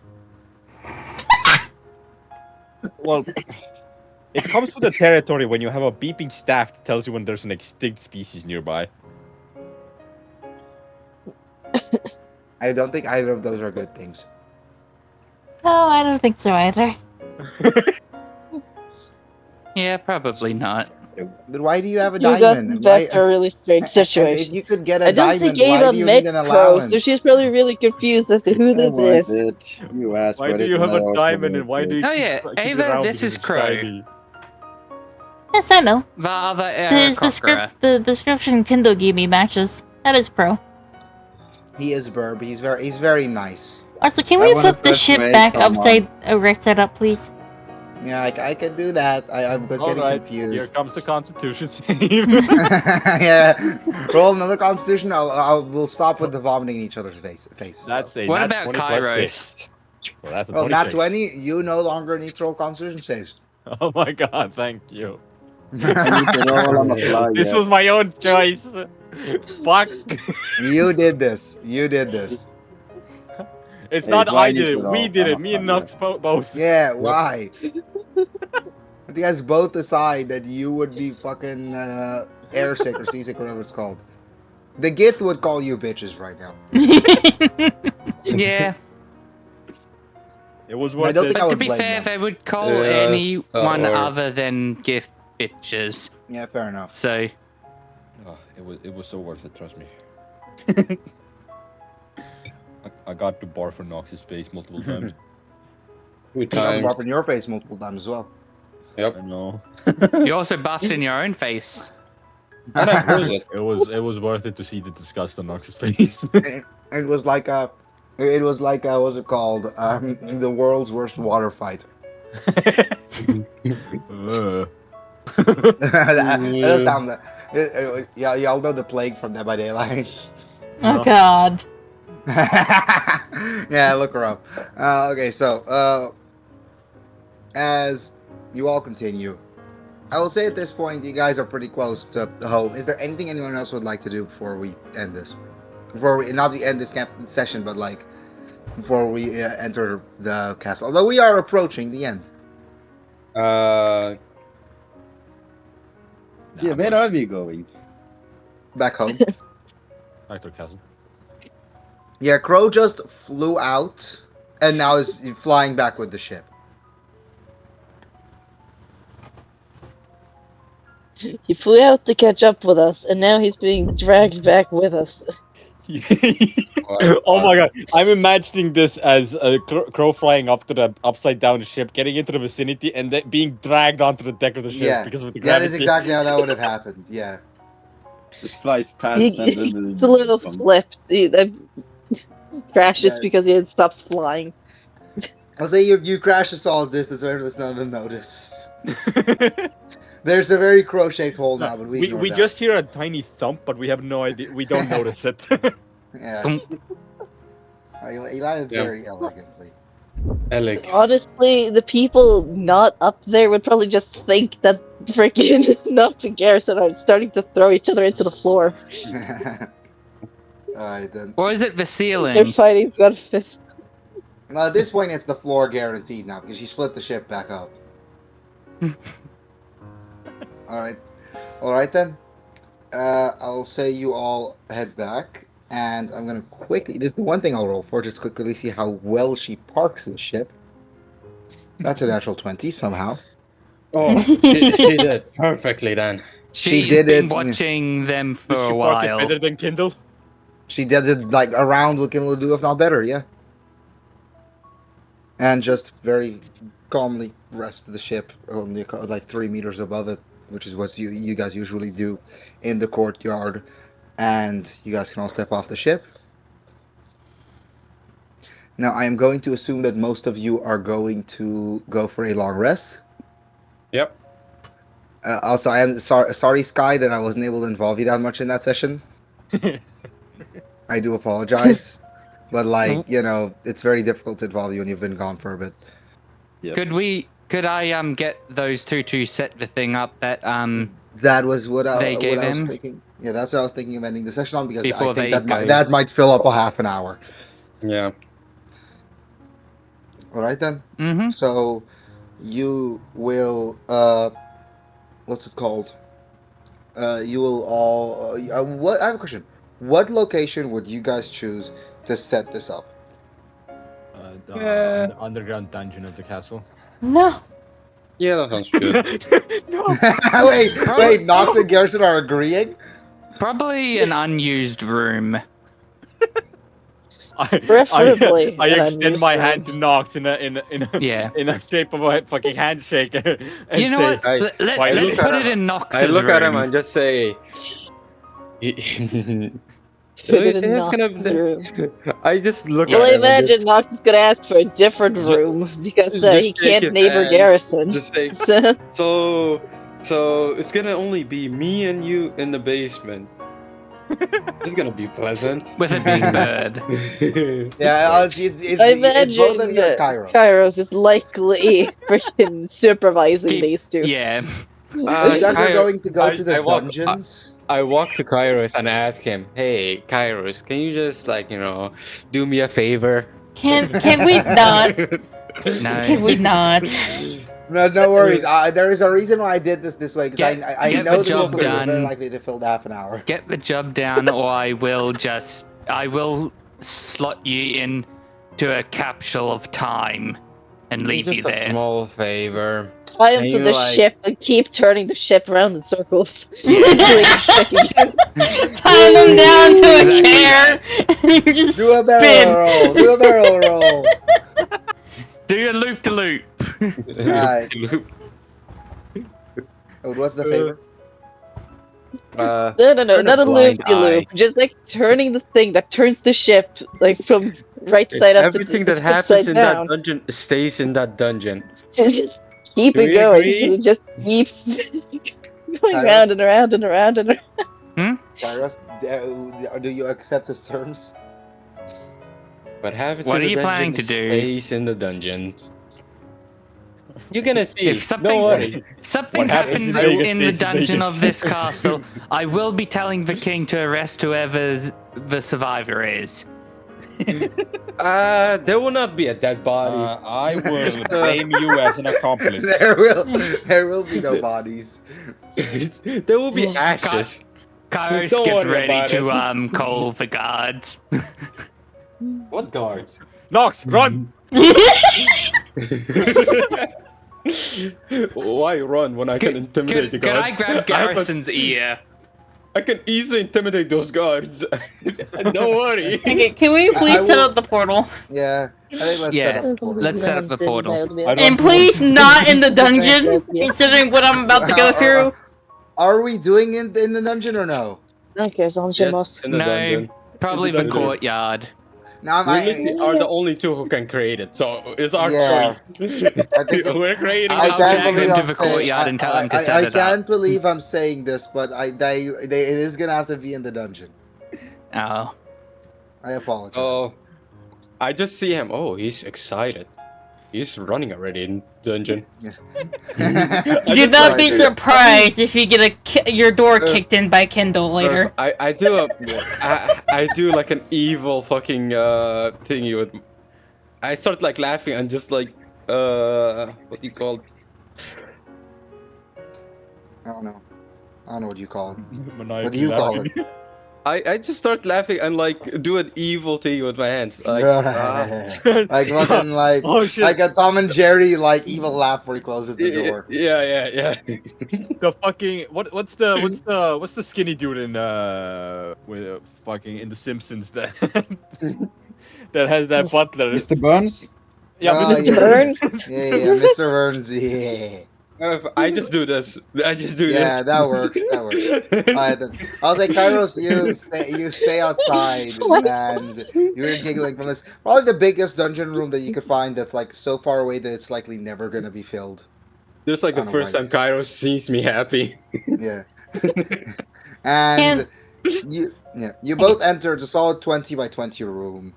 Well, it comes with the territory when you have a beeping staff that tells you when there's an extinct species nearby. I don't think either of those are good things. Oh, I don't think so either. Yeah, probably not. But why do you have a You got diamond? back to a really strange and if situation. you could get a I don't diamond, think why Ava do you met need an Crow, allowance? so she's probably really confused as to who this I is. want it. You asked Why for do it you and have I a asked diamond for and why it. do you Oh, keep, yeah, keep it Ava, around this because is it's Crow. shiny? Yes, I know. The other The description Kindle gave me matches. That is Pro. He is Burb. He's very nice. Also, can I we wanna flip the press ship wait, back come right side up, please? Yeah, I can do that. I was getting Alright, here confused. comes the Constitution save. Yeah, roll another Constitution. We'll stop with the vomiting in each other's faces. That's a What nat about 20 plus Kairos? 6. So that's a well, 26. not 20. You no longer need to roll Constitution saves. Oh my god, thank you. I need to roll on the fly. This yeah. was my own choice. Fuck. You did this. You did this. It's Hey, not I Blind did is it. with We all- did it. I'm Me and not Nux both. Yeah, why? You guys both decide that you would be fucking airsick or seasick, whatever it's called. The Gith would call you bitches right now. Yeah. It was I worth don't it. think I But to would be blame fair, them. they would call Yes, anyone or- other than gift bitches. Yeah, fair enough. So Oh, it was so worth it. Trust me. I got to barf in Nox's face multiple times. 2 You got the times. barf in your face multiple times as well. Yep. I know. you also buffed in your own face. And I bruised it. It was worth it to see the disgust on Nox's face. It was like what's it called? The world's worst water fight. that does sound. Yeah, y'all know the plague from Dead by Daylight. Oh God. Yeah, look her up. Okay, so as you all continue, I will say at this point you guys are pretty close to home. Is there anything anyone else would like to do before we end this? Before we not we end this session, but like before we enter the castle. Although we are approaching the end. Yeah, where are we going? Back home. Back to castle. Yeah, Crow just flew out and now is flying back with the ship. He flew out to catch up with us, and now he's being dragged back with us. Oh my god, I'm imagining this as a crow flying up to the upside down ship, getting into the vicinity, and then being dragged onto the deck of the ship Yeah, because of the that gravity. is exactly how that would have happened. Yeah. Just flies past He, and then it's a little flipped. He crashes Yeah. because he stops flying. I'll say you crash a solid distance where there's none to notice. There's a very crow-shaped hole now, but we ignore we that. just hear a tiny thump, but we have no idea. We don't notice it. Yeah. He landed Yeah. very elegantly. Eleg. Honestly, the people not up there would probably just think that freaking Nox and Garrison are starting to throw each other into the floor. Alright then. Or is it the Their ceiling? fighting's got a fist. Now, at this point, it's the floor guaranteed now because she's flipped the ship back up. Alright then. I'll say you all head back, and I'm gonna quickly. This is the one thing I'll roll for, just quickly see how well she parks the ship. That's a natural 20 somehow. Oh, she did perfectly then. She She's did been it. watching them for Did a she park it while. better than Kindle? She did it like around what Kindle would do, if not better, yeah. And just very calmly rest the ship only like 3 meters above it, which is what you guys usually do in the courtyard. And you guys can all step off the ship. Now, I am going to assume that most of you are going to go for a long rest. Yep. Also, I am sorry, Sky, that I wasn't able to involve you that much in that session. I do apologize. But, like, you know, it's very difficult to involve you when you've been gone for a bit. Could I get those two to set the thing up that That was what I, They what gave I was him? thinking. Yeah, that's what I was thinking of ending the session on because Before I think they that go. that might fill up a half an hour. Yeah. All right then. Mhm. So you will what's it called? You will all what? I have a question. What location would you guys choose to set this up? The underground dungeon of the castle. No. Yeah, that sounds good. wait, Nox and Garrison are agreeing? Probably an unused room. Preferably I an extend unused my room. hand to Nox in a Yeah. in a shape of a fucking handshake. And You know say, what? I- Let's I put look at it him- in Nox's I look room. at him and just say. Put it in It's gonna Nox's room. I just look Well, at I him and imagine just, Nox is gonna ask for a different room because just he shake can't his neighbor hand, Garrison. just say, So- so it's gonna only be me and you in the basement. It's gonna be pleasant. With a big bird. Yeah, it's I it's both of imagine you and Kairos. Kairos is likely freaking supervising Keep- these two. Yeah. So you guys are going to go to the I walk- dungeons? I walk to Kairos and ask him, "Hey, Kairos, can you just do me a favor?" Can we not? Can No. we not? No worries. There is a reason why I did this way because Get- I get know the that job this are very done. likely to fill the half an hour. Get the job down, or I will slot you in to a capsule of time. and leave It's you just a there. small favor. Fly Can into you, the like- ship and keep turning the ship around in circles. Until it's shaking you. Tying them down to a Exactly chair. And you just Do a spin. barrel roll. Do a barrel roll. Do your loop to loop. Alright. Oh, what's the favor? Uh, No, Turn not a a blind loop-de-loop. eye. Just like turning the thing that turns the ship like from right side up everything to that happens upside in down. that dungeon stays in that dungeon. Just keep Do it we going. agree? It just keeps going Cyrus? round and around and around and around. Cyrus, do you accept his terms? What happens What in are the you planning dungeon to do? stays in the dungeon. You're gonna see. If Don't something worry. something What happens happens in Vegas in the stays in dungeon Vegas. of this castle, I will be telling the king to arrest whoever the survivor is. There will not be a dead body. I will blame you as an accomplice. There will be no bodies. There will be ashes. Kairos Don't gets worry ready about to call the guards. What guards? Nox, run! Why run when I can intimidate the Can I guards? grab Garrison's ear? I can easily intimidate those guards. Don't worry. Okay, can we please set will- up the portal? Yeah, I think let's Yes. set up the portal. Let's set up the portal. I don't And want to- please not in the dungeon, considering what I'm about to go through. Are we doing it in the dungeon or no? Okay, as long as you're most. Yes, in the No. dungeon. Probably the Dungeon. courtyard. No, We literally are the only two who can create it, so it's our Yeah. choice. I think it's- We're creating I'll it. drag can't them believe to I'm the saying- courtyard and tell them to set I it up. can't believe I'm saying this, but it is gonna have to be in the dungeon. Oh. I apologize. Oh, I just see him. Oh, he's excited. He's running already in dungeon. Yeah. Do not be Sorry. surprised if you get your door kicked in by Kendall later. I do like an evil fucking thingy with. I start like laughing and just like what do you call it? I don't know. I don't know what you call it. Maniacally What do you call laughing. it? I just start laughing and like do an evil thing with my hands. Like Like fucking like Oh shit! like a Tom and Jerry like evil laugh where he closes the door. Yeah. The fucking what's the skinny dude in with fucking in The Simpsons that that has that butler? Mr. Burns? Yeah, Ah, Mr. yeah. Burns? Yeah, Mr. Burns. Yeah. I just do this. I just do Yeah, this. that works. That works. Alright, then. I was like, Kairos, you stay outside, and you're giggling from this. Probably the biggest dungeon room that you could find that's like so far away that it's likely never gonna be filled. This is like I the don't first know time Kairos sees me happy. Yeah. And you both entered a solid 20 by 20 room.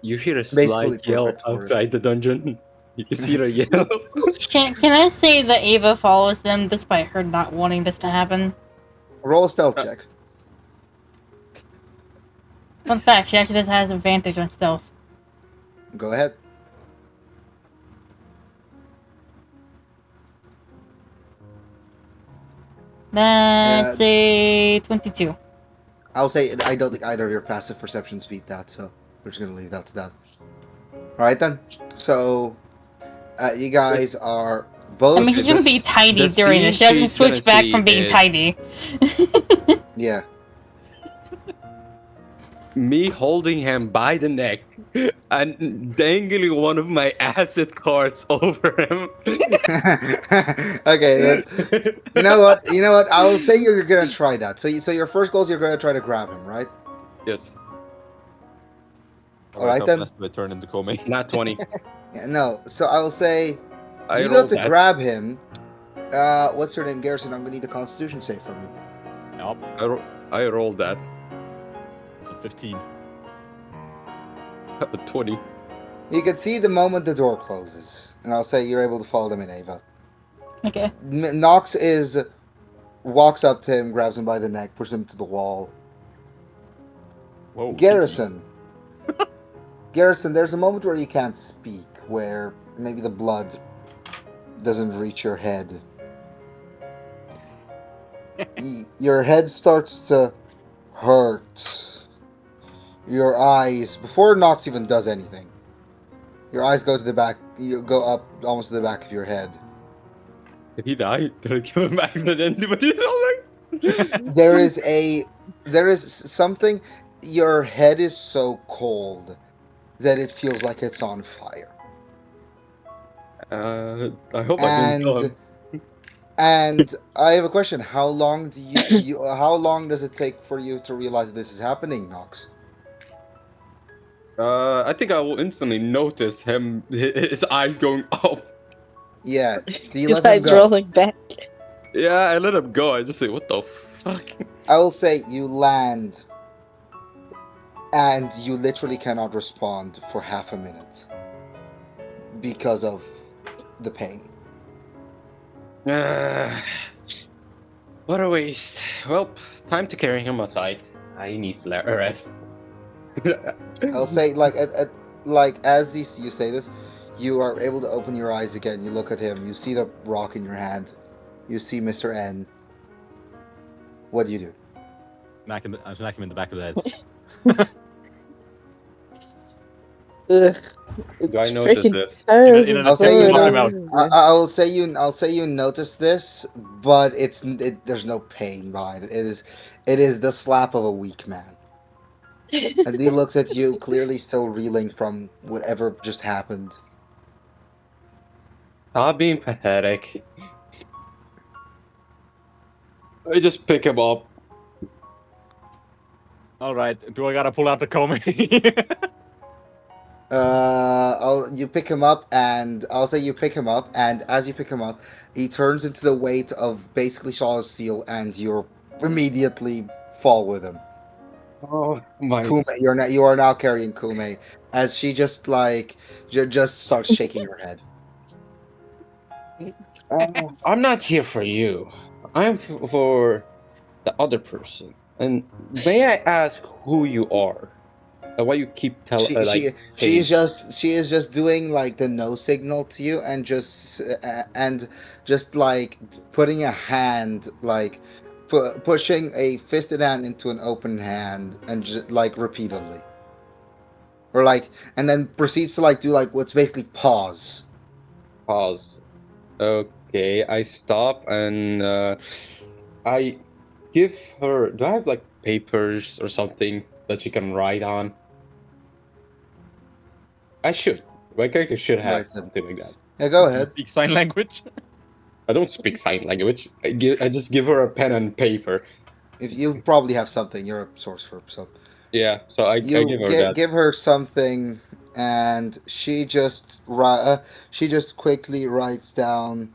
You hear a Basically slight yell perfect for it. outside the dungeon. You see her yell. Can I say that Ava follows them despite her not wanting this to happen? Roll a stealth check. Fun fact, she actually has advantage on stealth. Go ahead. That's a 22. I'll say I don't think either of your passive perceptions beat that, so we're just gonna leave that to that. Alright then. So you guys are both I mean, he's gonna be tidy during this. She hasn't she's gonna switched back see from being is- tidy. Yeah. Me holding him by the neck and dangling one of my acid cards over him. Okay, then, you know what? I will say you're gonna try that. So your first goal is you're gonna try to grab him, right? Yes, Alright, how then. fast do I turn into Comey? not 20. Yeah, no. So I will say I you go rolled to that. grab him. What's your name, Garrison? I'm gonna need a Constitution save from you. Nope. I rolled that. It's a 15. 20. You can see the moment the door closes, and I'll say you're able to follow them in, Ava. Okay. Nox walks up to him, grabs him by the neck, pushes him to the wall. Whoa. Garrison. Garrison, there's a moment where you can't speak, where maybe the blood doesn't reach your head. Your head starts to hurt. Your eyes, before Nox even does anything, Your eyes go to the back. You go up almost to the back of your head. Did he die? Did I kill him accidentally? But he's all like... There is something. Your head is so cold that it feels like it's on fire. I hope I didn't kill him. And I have a question. How long do how long does it take for you to realize this is happening, Nox? I think I will instantly notice his eyes going up. Yeah. Do you His let him eyes go? rolling back. Yeah, I let him go. I just say, what the fuck? I will say you land, and you literally cannot respond for half a minute because of the pain. What a waste. Well, time to carry him outside. I need a rest. I'll say like as you say this, you are able to open your eyes again. You look at him. You see the rock in your hand. You see Mr. N. What do you do? I smack him in the back of the head. Ugh. Do I It's notice freaking this? terrible. In an I'll say you knock know. him out. I'll say you notice this, but there's no pain behind it. It is the slap of a weak man. And he looks at you, clearly still reeling from whatever just happened. Stop being pathetic. I just pick him up. All right. Do I gotta pull out the comb? You pick him up, and I'll say you pick him up, and as you pick him up, he turns into the weight of basically solid steel, and you immediately fall with him. Oh my! Kume, you are now carrying Kume, as she just starts shaking her head. I'm not here for you. I'm for the other person. And may I ask who you are? Why you keep telling? She is just doing like the no signal to you, and just like putting a hand like pushing a fisted hand into an open hand, and like repeatedly, or like, and then proceeds to like do like what's basically pause. Pause. Okay, I stop and I give her. Do I have like papers or something that she can write on? I should. My character should have Right then. something like that. Yeah, go ahead. Speak sign language. I don't speak sign language. I just give her a pen and paper. If you probably have something, you're a sorcerer, so Yeah, so I give her that. give her something, and she just quickly writes down,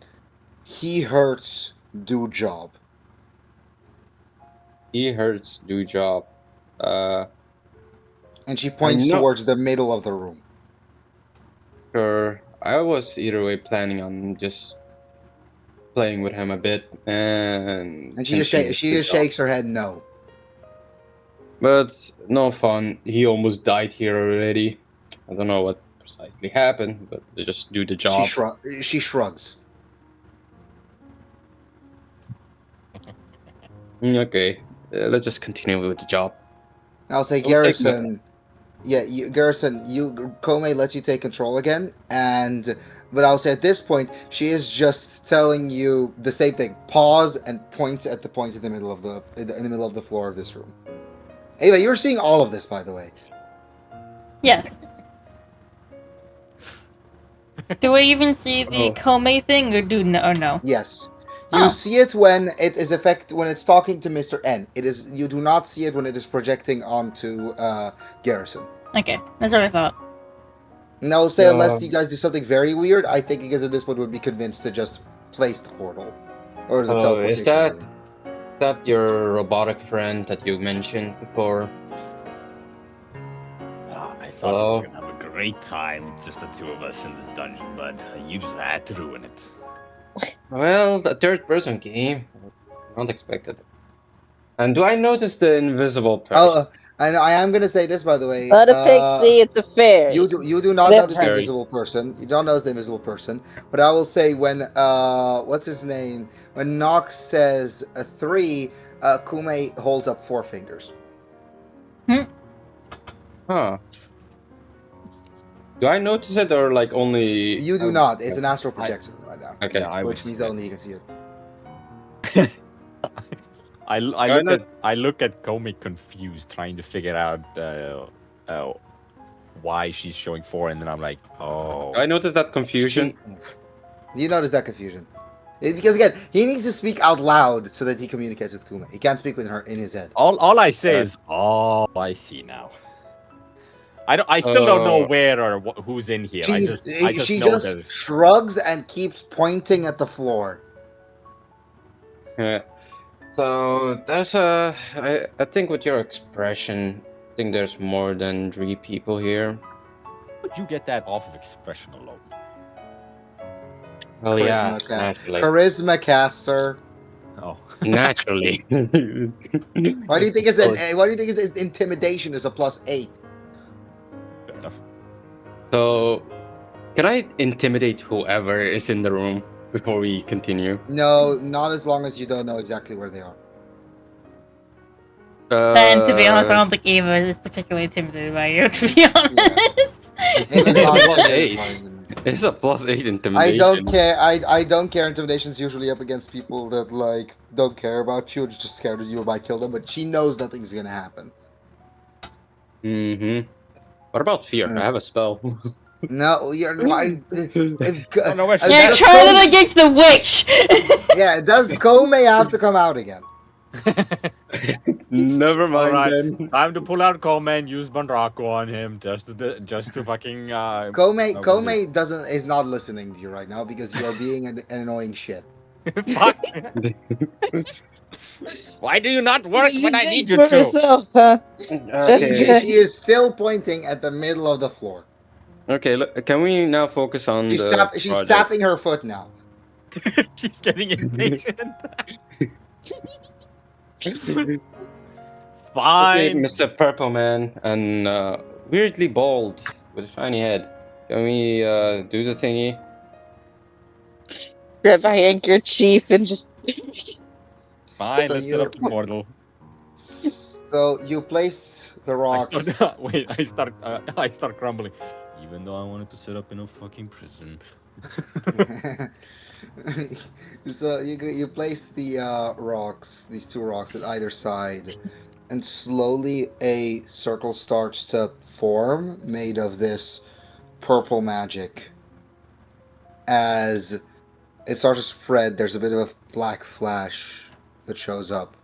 "He hurts, do job." He hurts, do job. And she points know- towards the middle of the room. Sure. I was either way planning on just playing with him a bit and And she just shakes her head no. But no fun. He almost died here already. I don't know what precisely happened, but they just do the job. She shrugs. Okay, let's just continue with the job. I'll say Don't take Garrison. Yeah, Garrison. Kome lets you take control again, but I'll say at this point she is just telling you the same thing. Pause and points at the point in the middle of the floor of this room. Ava, you're seeing all of this, by the way. Yes. Do I even see the Oh. Kome thing, or no? Yes. You Oh. see it when it is when it's talking to Mr. N. You do not see it when it is projecting onto Garrison. Okay, that's what I thought. And I'll say unless you guys do something very weird, I think you guys at this point would be convinced to just place the portal. Or the Oh, teleportation. is that your robotic friend that you mentioned before? I thought Hello? we were gonna have a great time, just the two of us in this dungeon, but you just had to ruin it. Well, the third person game. Not expected. And do I notice the invisible person? Oh, and I am gonna say this, by the way. Not a pixie, it's a fairy. You do not Never notice the mind. invisible person. You don't notice the invisible person. But I will say when what's his name? When Nox says a 3, Kume holds up 4 fingers. Huh. Do I notice it or like only? You do not. It's an astral projection right now, Okay. Yeah, I which was- means that only you can see it. I look at Komi confused, trying to figure out why she's showing 4, and then I'm like, oh. Do I notice that confusion? Do you notice that confusion? Because again, he needs to speak out loud so that he communicates with Kuma. He can't speak with her in his head. All I say is, oh, I see now. I still don't know where or who's in here. I just She know just that. shrugs and keeps pointing at the floor. Yeah. So there's I think with your expression, I think there's more than 3 people here. How would you get that off of expression alone? Well, yeah, Charisma ca- naturally. Charisma caster. Oh. Naturally. Why do you think it's intimidation is a +8? Fair enough. So, can I intimidate whoever is in the room before we continue? No, not as long as you don't know exactly where they are. And to be honest, I don't think Ava is particularly intimidated by you, to be honest. Ava's not It's a very +8. fine. It's a +8 I intimidation. don't care. I don't care. Intimidation's usually up against people that like don't care about you, just scared that you might kill them. But she knows nothing's gonna happen. Mm-hmm. What about fear? I have a spell. No, you're not. don't know where she- Yeah, does try Kome- it against the witch! Yeah, does Kome have to come out again? Never mind. Alright. Then. Time to pull out Coleman and use Bandraco on him just to fucking Kome is not listening to you right now because you are being an annoying shit. Fuck. Why do you not work when I need you For to? herself, huh? Okay. She is still pointing at the middle of the floor. Okay. Look, can we now focus on She's, the she's project? tapping her foot now. She's getting impatient. Okay, Fine. Mr. Purple Man and weirdly bald with a shiny head. Can we do the thingy? Grab my handkerchief and just. Fine, So let's you- set up the portal. So you place the I rocks. start, wait, I start grumbling. Even though I wanted to set up in a fucking prison. So you place the rocks, these 2 rocks at either side, and slowly a circle starts to form made of this purple magic. As it starts to spread, there's a bit of a black flash that shows up.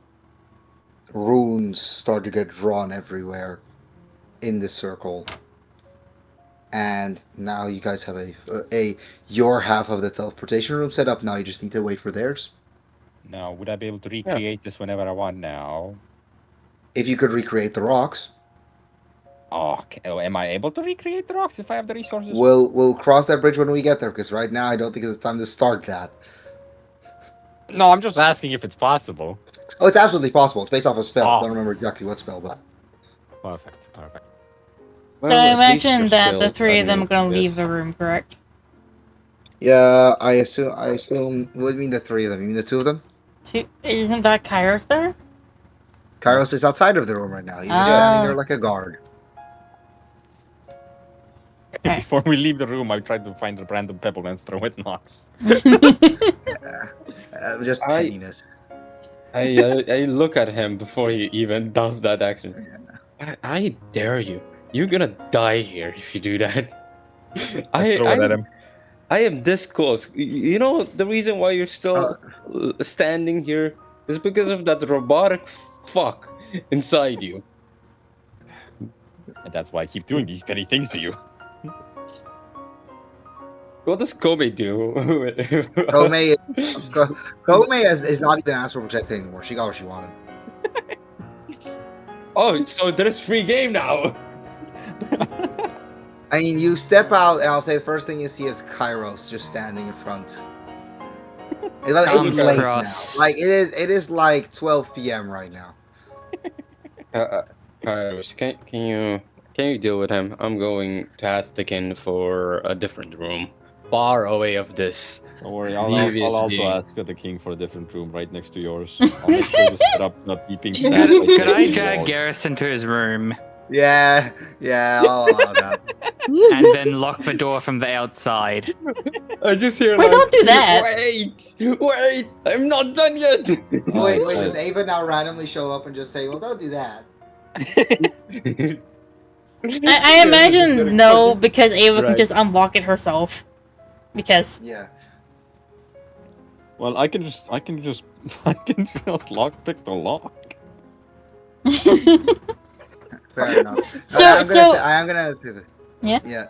Runes start to get drawn everywhere in the circle. And now you guys have your half of the teleportation room set up. Now you just need to wait for theirs. Now, would I be able to recreate this whenever I want now? If you could recreate the rocks, Oh, okay. Oh, am I able to recreate the rocks if I have the resources? we'll cross that bridge when we get there. Because right now I don't think it's time to start that. No, I'm just asking if it's possible. Oh, it's absolutely possible. It's based off a spell. I Oh. don't remember exactly what spell, but Perfect. So Well, I at least imagine you're that the still 3 of them are planning gonna leave this. the room, correct? yeah, I assume. What do you mean the 3 of them? You mean the 2 of them? Isn't that Kairos there? Kairos is outside of the room right now. He's just standing there like a guard. Okay. Before we leave the room, I tried to find a random pebble and throw it knocks. Just pettiness. I look at him before he even does that action. I dare you. You're gonna die here if you do that. Throw it at him. I am this close. You know the reason why you're still standing here is because of that robotic fuck inside you. And that's why I keep doing these petty things to you. What does Kobe do? Kome is not even astral projecting anymore. She got what she wanted. Oh, so there's free game now. I mean, you step out, and I'll say the first thing you see is Kairos just standing in front. It's Arms late crossed. now. Like it is like 12 p.m. right now. Kairos, can you deal with him? I'm going to ask the king for a different room, far away of this. Don't worry, I'll Devious also being. ask the king for a different room right next to yours. I'll make sure to set up not beeping Could, stats. could I drag Garrus into his room? Yeah, I'll allow that. and then lock the door from the outside. I just hear. Wait, don't do that. Wait! I'm not done yet. Wait, does Ava now randomly show up and just say, "Well, don't do that"? I imagine no, because Ava can Right. just unlock it herself. Because Yeah. Well, I can just lockpick the lock. Fair enough. So- I'm gonna say this. Yeah? Yeah.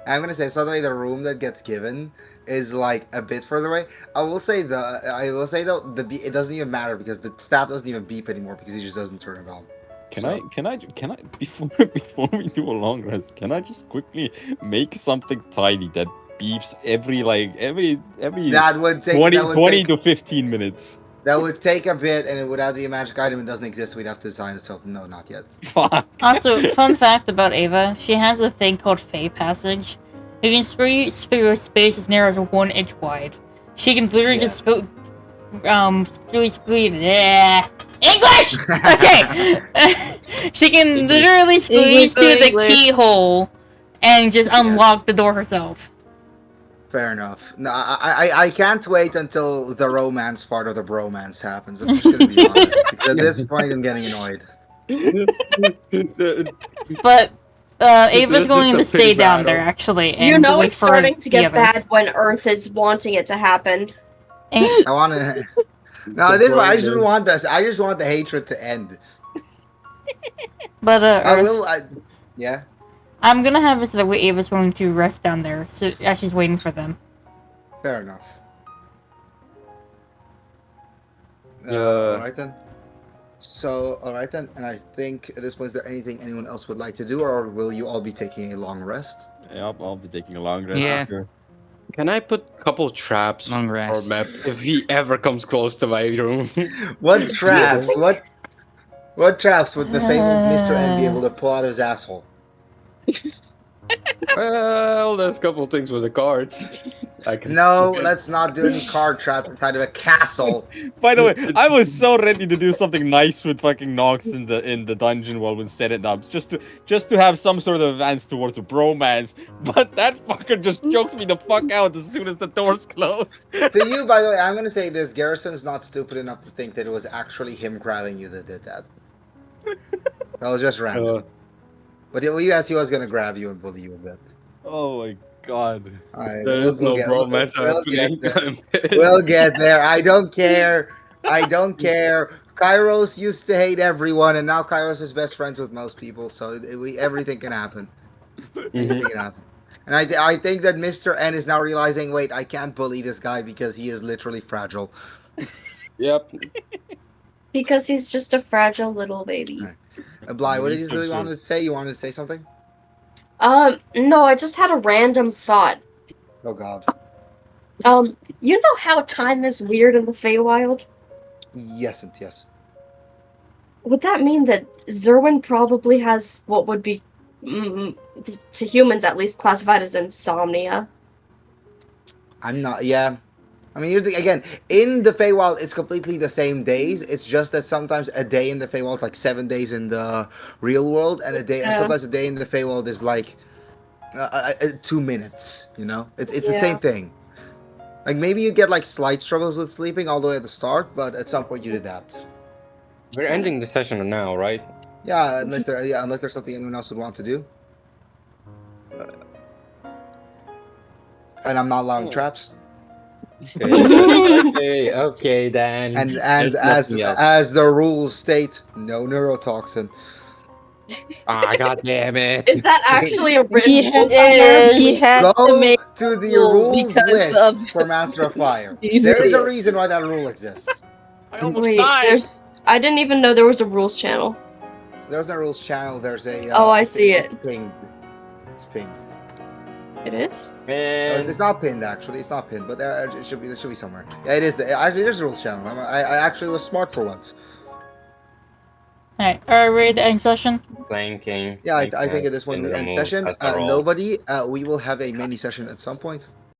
I'm gonna say suddenly the room that gets given is like a bit further away. I will say though it doesn't even matter because the staff doesn't even beep anymore because he just doesn't turn it on. Can So- I before we do a long rest, can I just quickly make something tiny that beeps every That would take 20 to 15 minutes? that would take a bit, and it would have the magic item. It doesn't exist. We'd have to design it. So no, not yet. Fuck. also, fun fact about Ava, she has a thing called Fey Passage. You can squeeze through a space as narrow as 1 inch wide. She can literally just go, squeeze, yeah. English! Okay! She can literally squeeze through the English. keyhole and just unlock the door herself. Fair enough. No, I can't wait until the romance part of the bromance happens. I'm just gonna be honest. Because at this point, I'm getting annoyed. But Ava's This is going the to stay pig down battle. there, actually. And You know wait it's for starting to the get others. bad when Earth is wanting it to happen. And- I want to. No, this one. I just want this. I just want the hatred to end. but I Earth, will. Yeah. I'm gonna have it so that way Ava's going to rest down there, so as she's waiting for them. Fair enough. Yeah. All right then. So, all right then. And I think at this point, is there anything anyone else would like to do, or will you all be taking a long rest? Yeah, I'll be taking a long rest. Yeah. after. Can I put a couple traps Long or rest. map if he ever comes close to my room? What traps? What traps would the fabled Mr. N be able to pull out of his asshole? Well, there's a couple things with the cards. I can. No, let's not do any card traps inside of a castle. By the way, I was so ready to do something nice with fucking Nox in the dungeon while we set it up, just to have some sort of advance towards a bromance. But that fucker just chokes me the fuck out as soon as the doors close. To you, by the way, I'm gonna say this: Garrison is not stupid enough to think that it was actually him grabbing you that did that. That was just random. But yes, he was gonna grab you and bully you a bit. Oh my god. Alright, There is no bromance we'll get there. happening. We'll get there. I don't care. I don't care. Kairos used to hate everyone, and now Kairos is best friends with most people. So everything can happen. Anything can happen. And I think that Mr. N is now realizing, wait, I can't bully this guy because he is literally fragile. Yep. Because he's just a fragile little baby. Bly, what did you So really true. want to say? You wanted to say something? No, I just had a random thought. Oh God. You know how time is weird in the Feywild? Yes and yes. Would that mean that Zerwin probably has what would be, to humans at least, classified as insomnia? I'm not. Yeah. I mean, here's the again in the Feywild, it's completely the same days. It's just that sometimes a day in the Feywild is like 7 days in the real world, and and Yeah. sometimes a day in the Feywild is like 2 minutes. You know, it's the Yeah. same thing. Like maybe you get like slight struggles with sleeping all the way at the start, but at some point you'd adapt. We're ending the session now, right? Yeah, unless there's something anyone else would want to do. And I'm not allowing traps. Okay, then. And There's nothing else. as the rules state, no neurotoxin. Ah, god damn it. Is that actually a written He rule has, somewhere? he has Go to make to the rule rules because list of- for Master of Fire. These There is a idiots. reason why that rule exists. I almost Wait, died. I didn't even know there was a rules channel. There's a rules channel. There's a. Oh, I see it. It's pinged. It's pinged. It is? No, Man. it's not pinned actually. It's not pinned, but it should be somewhere. Yeah, it is. Actually, there's a rules channel. I actually was smart for once. Alright, are we ready to end session? Planking. Yeah, I think at this point we end session. Nobody. We will have a mini session at some point.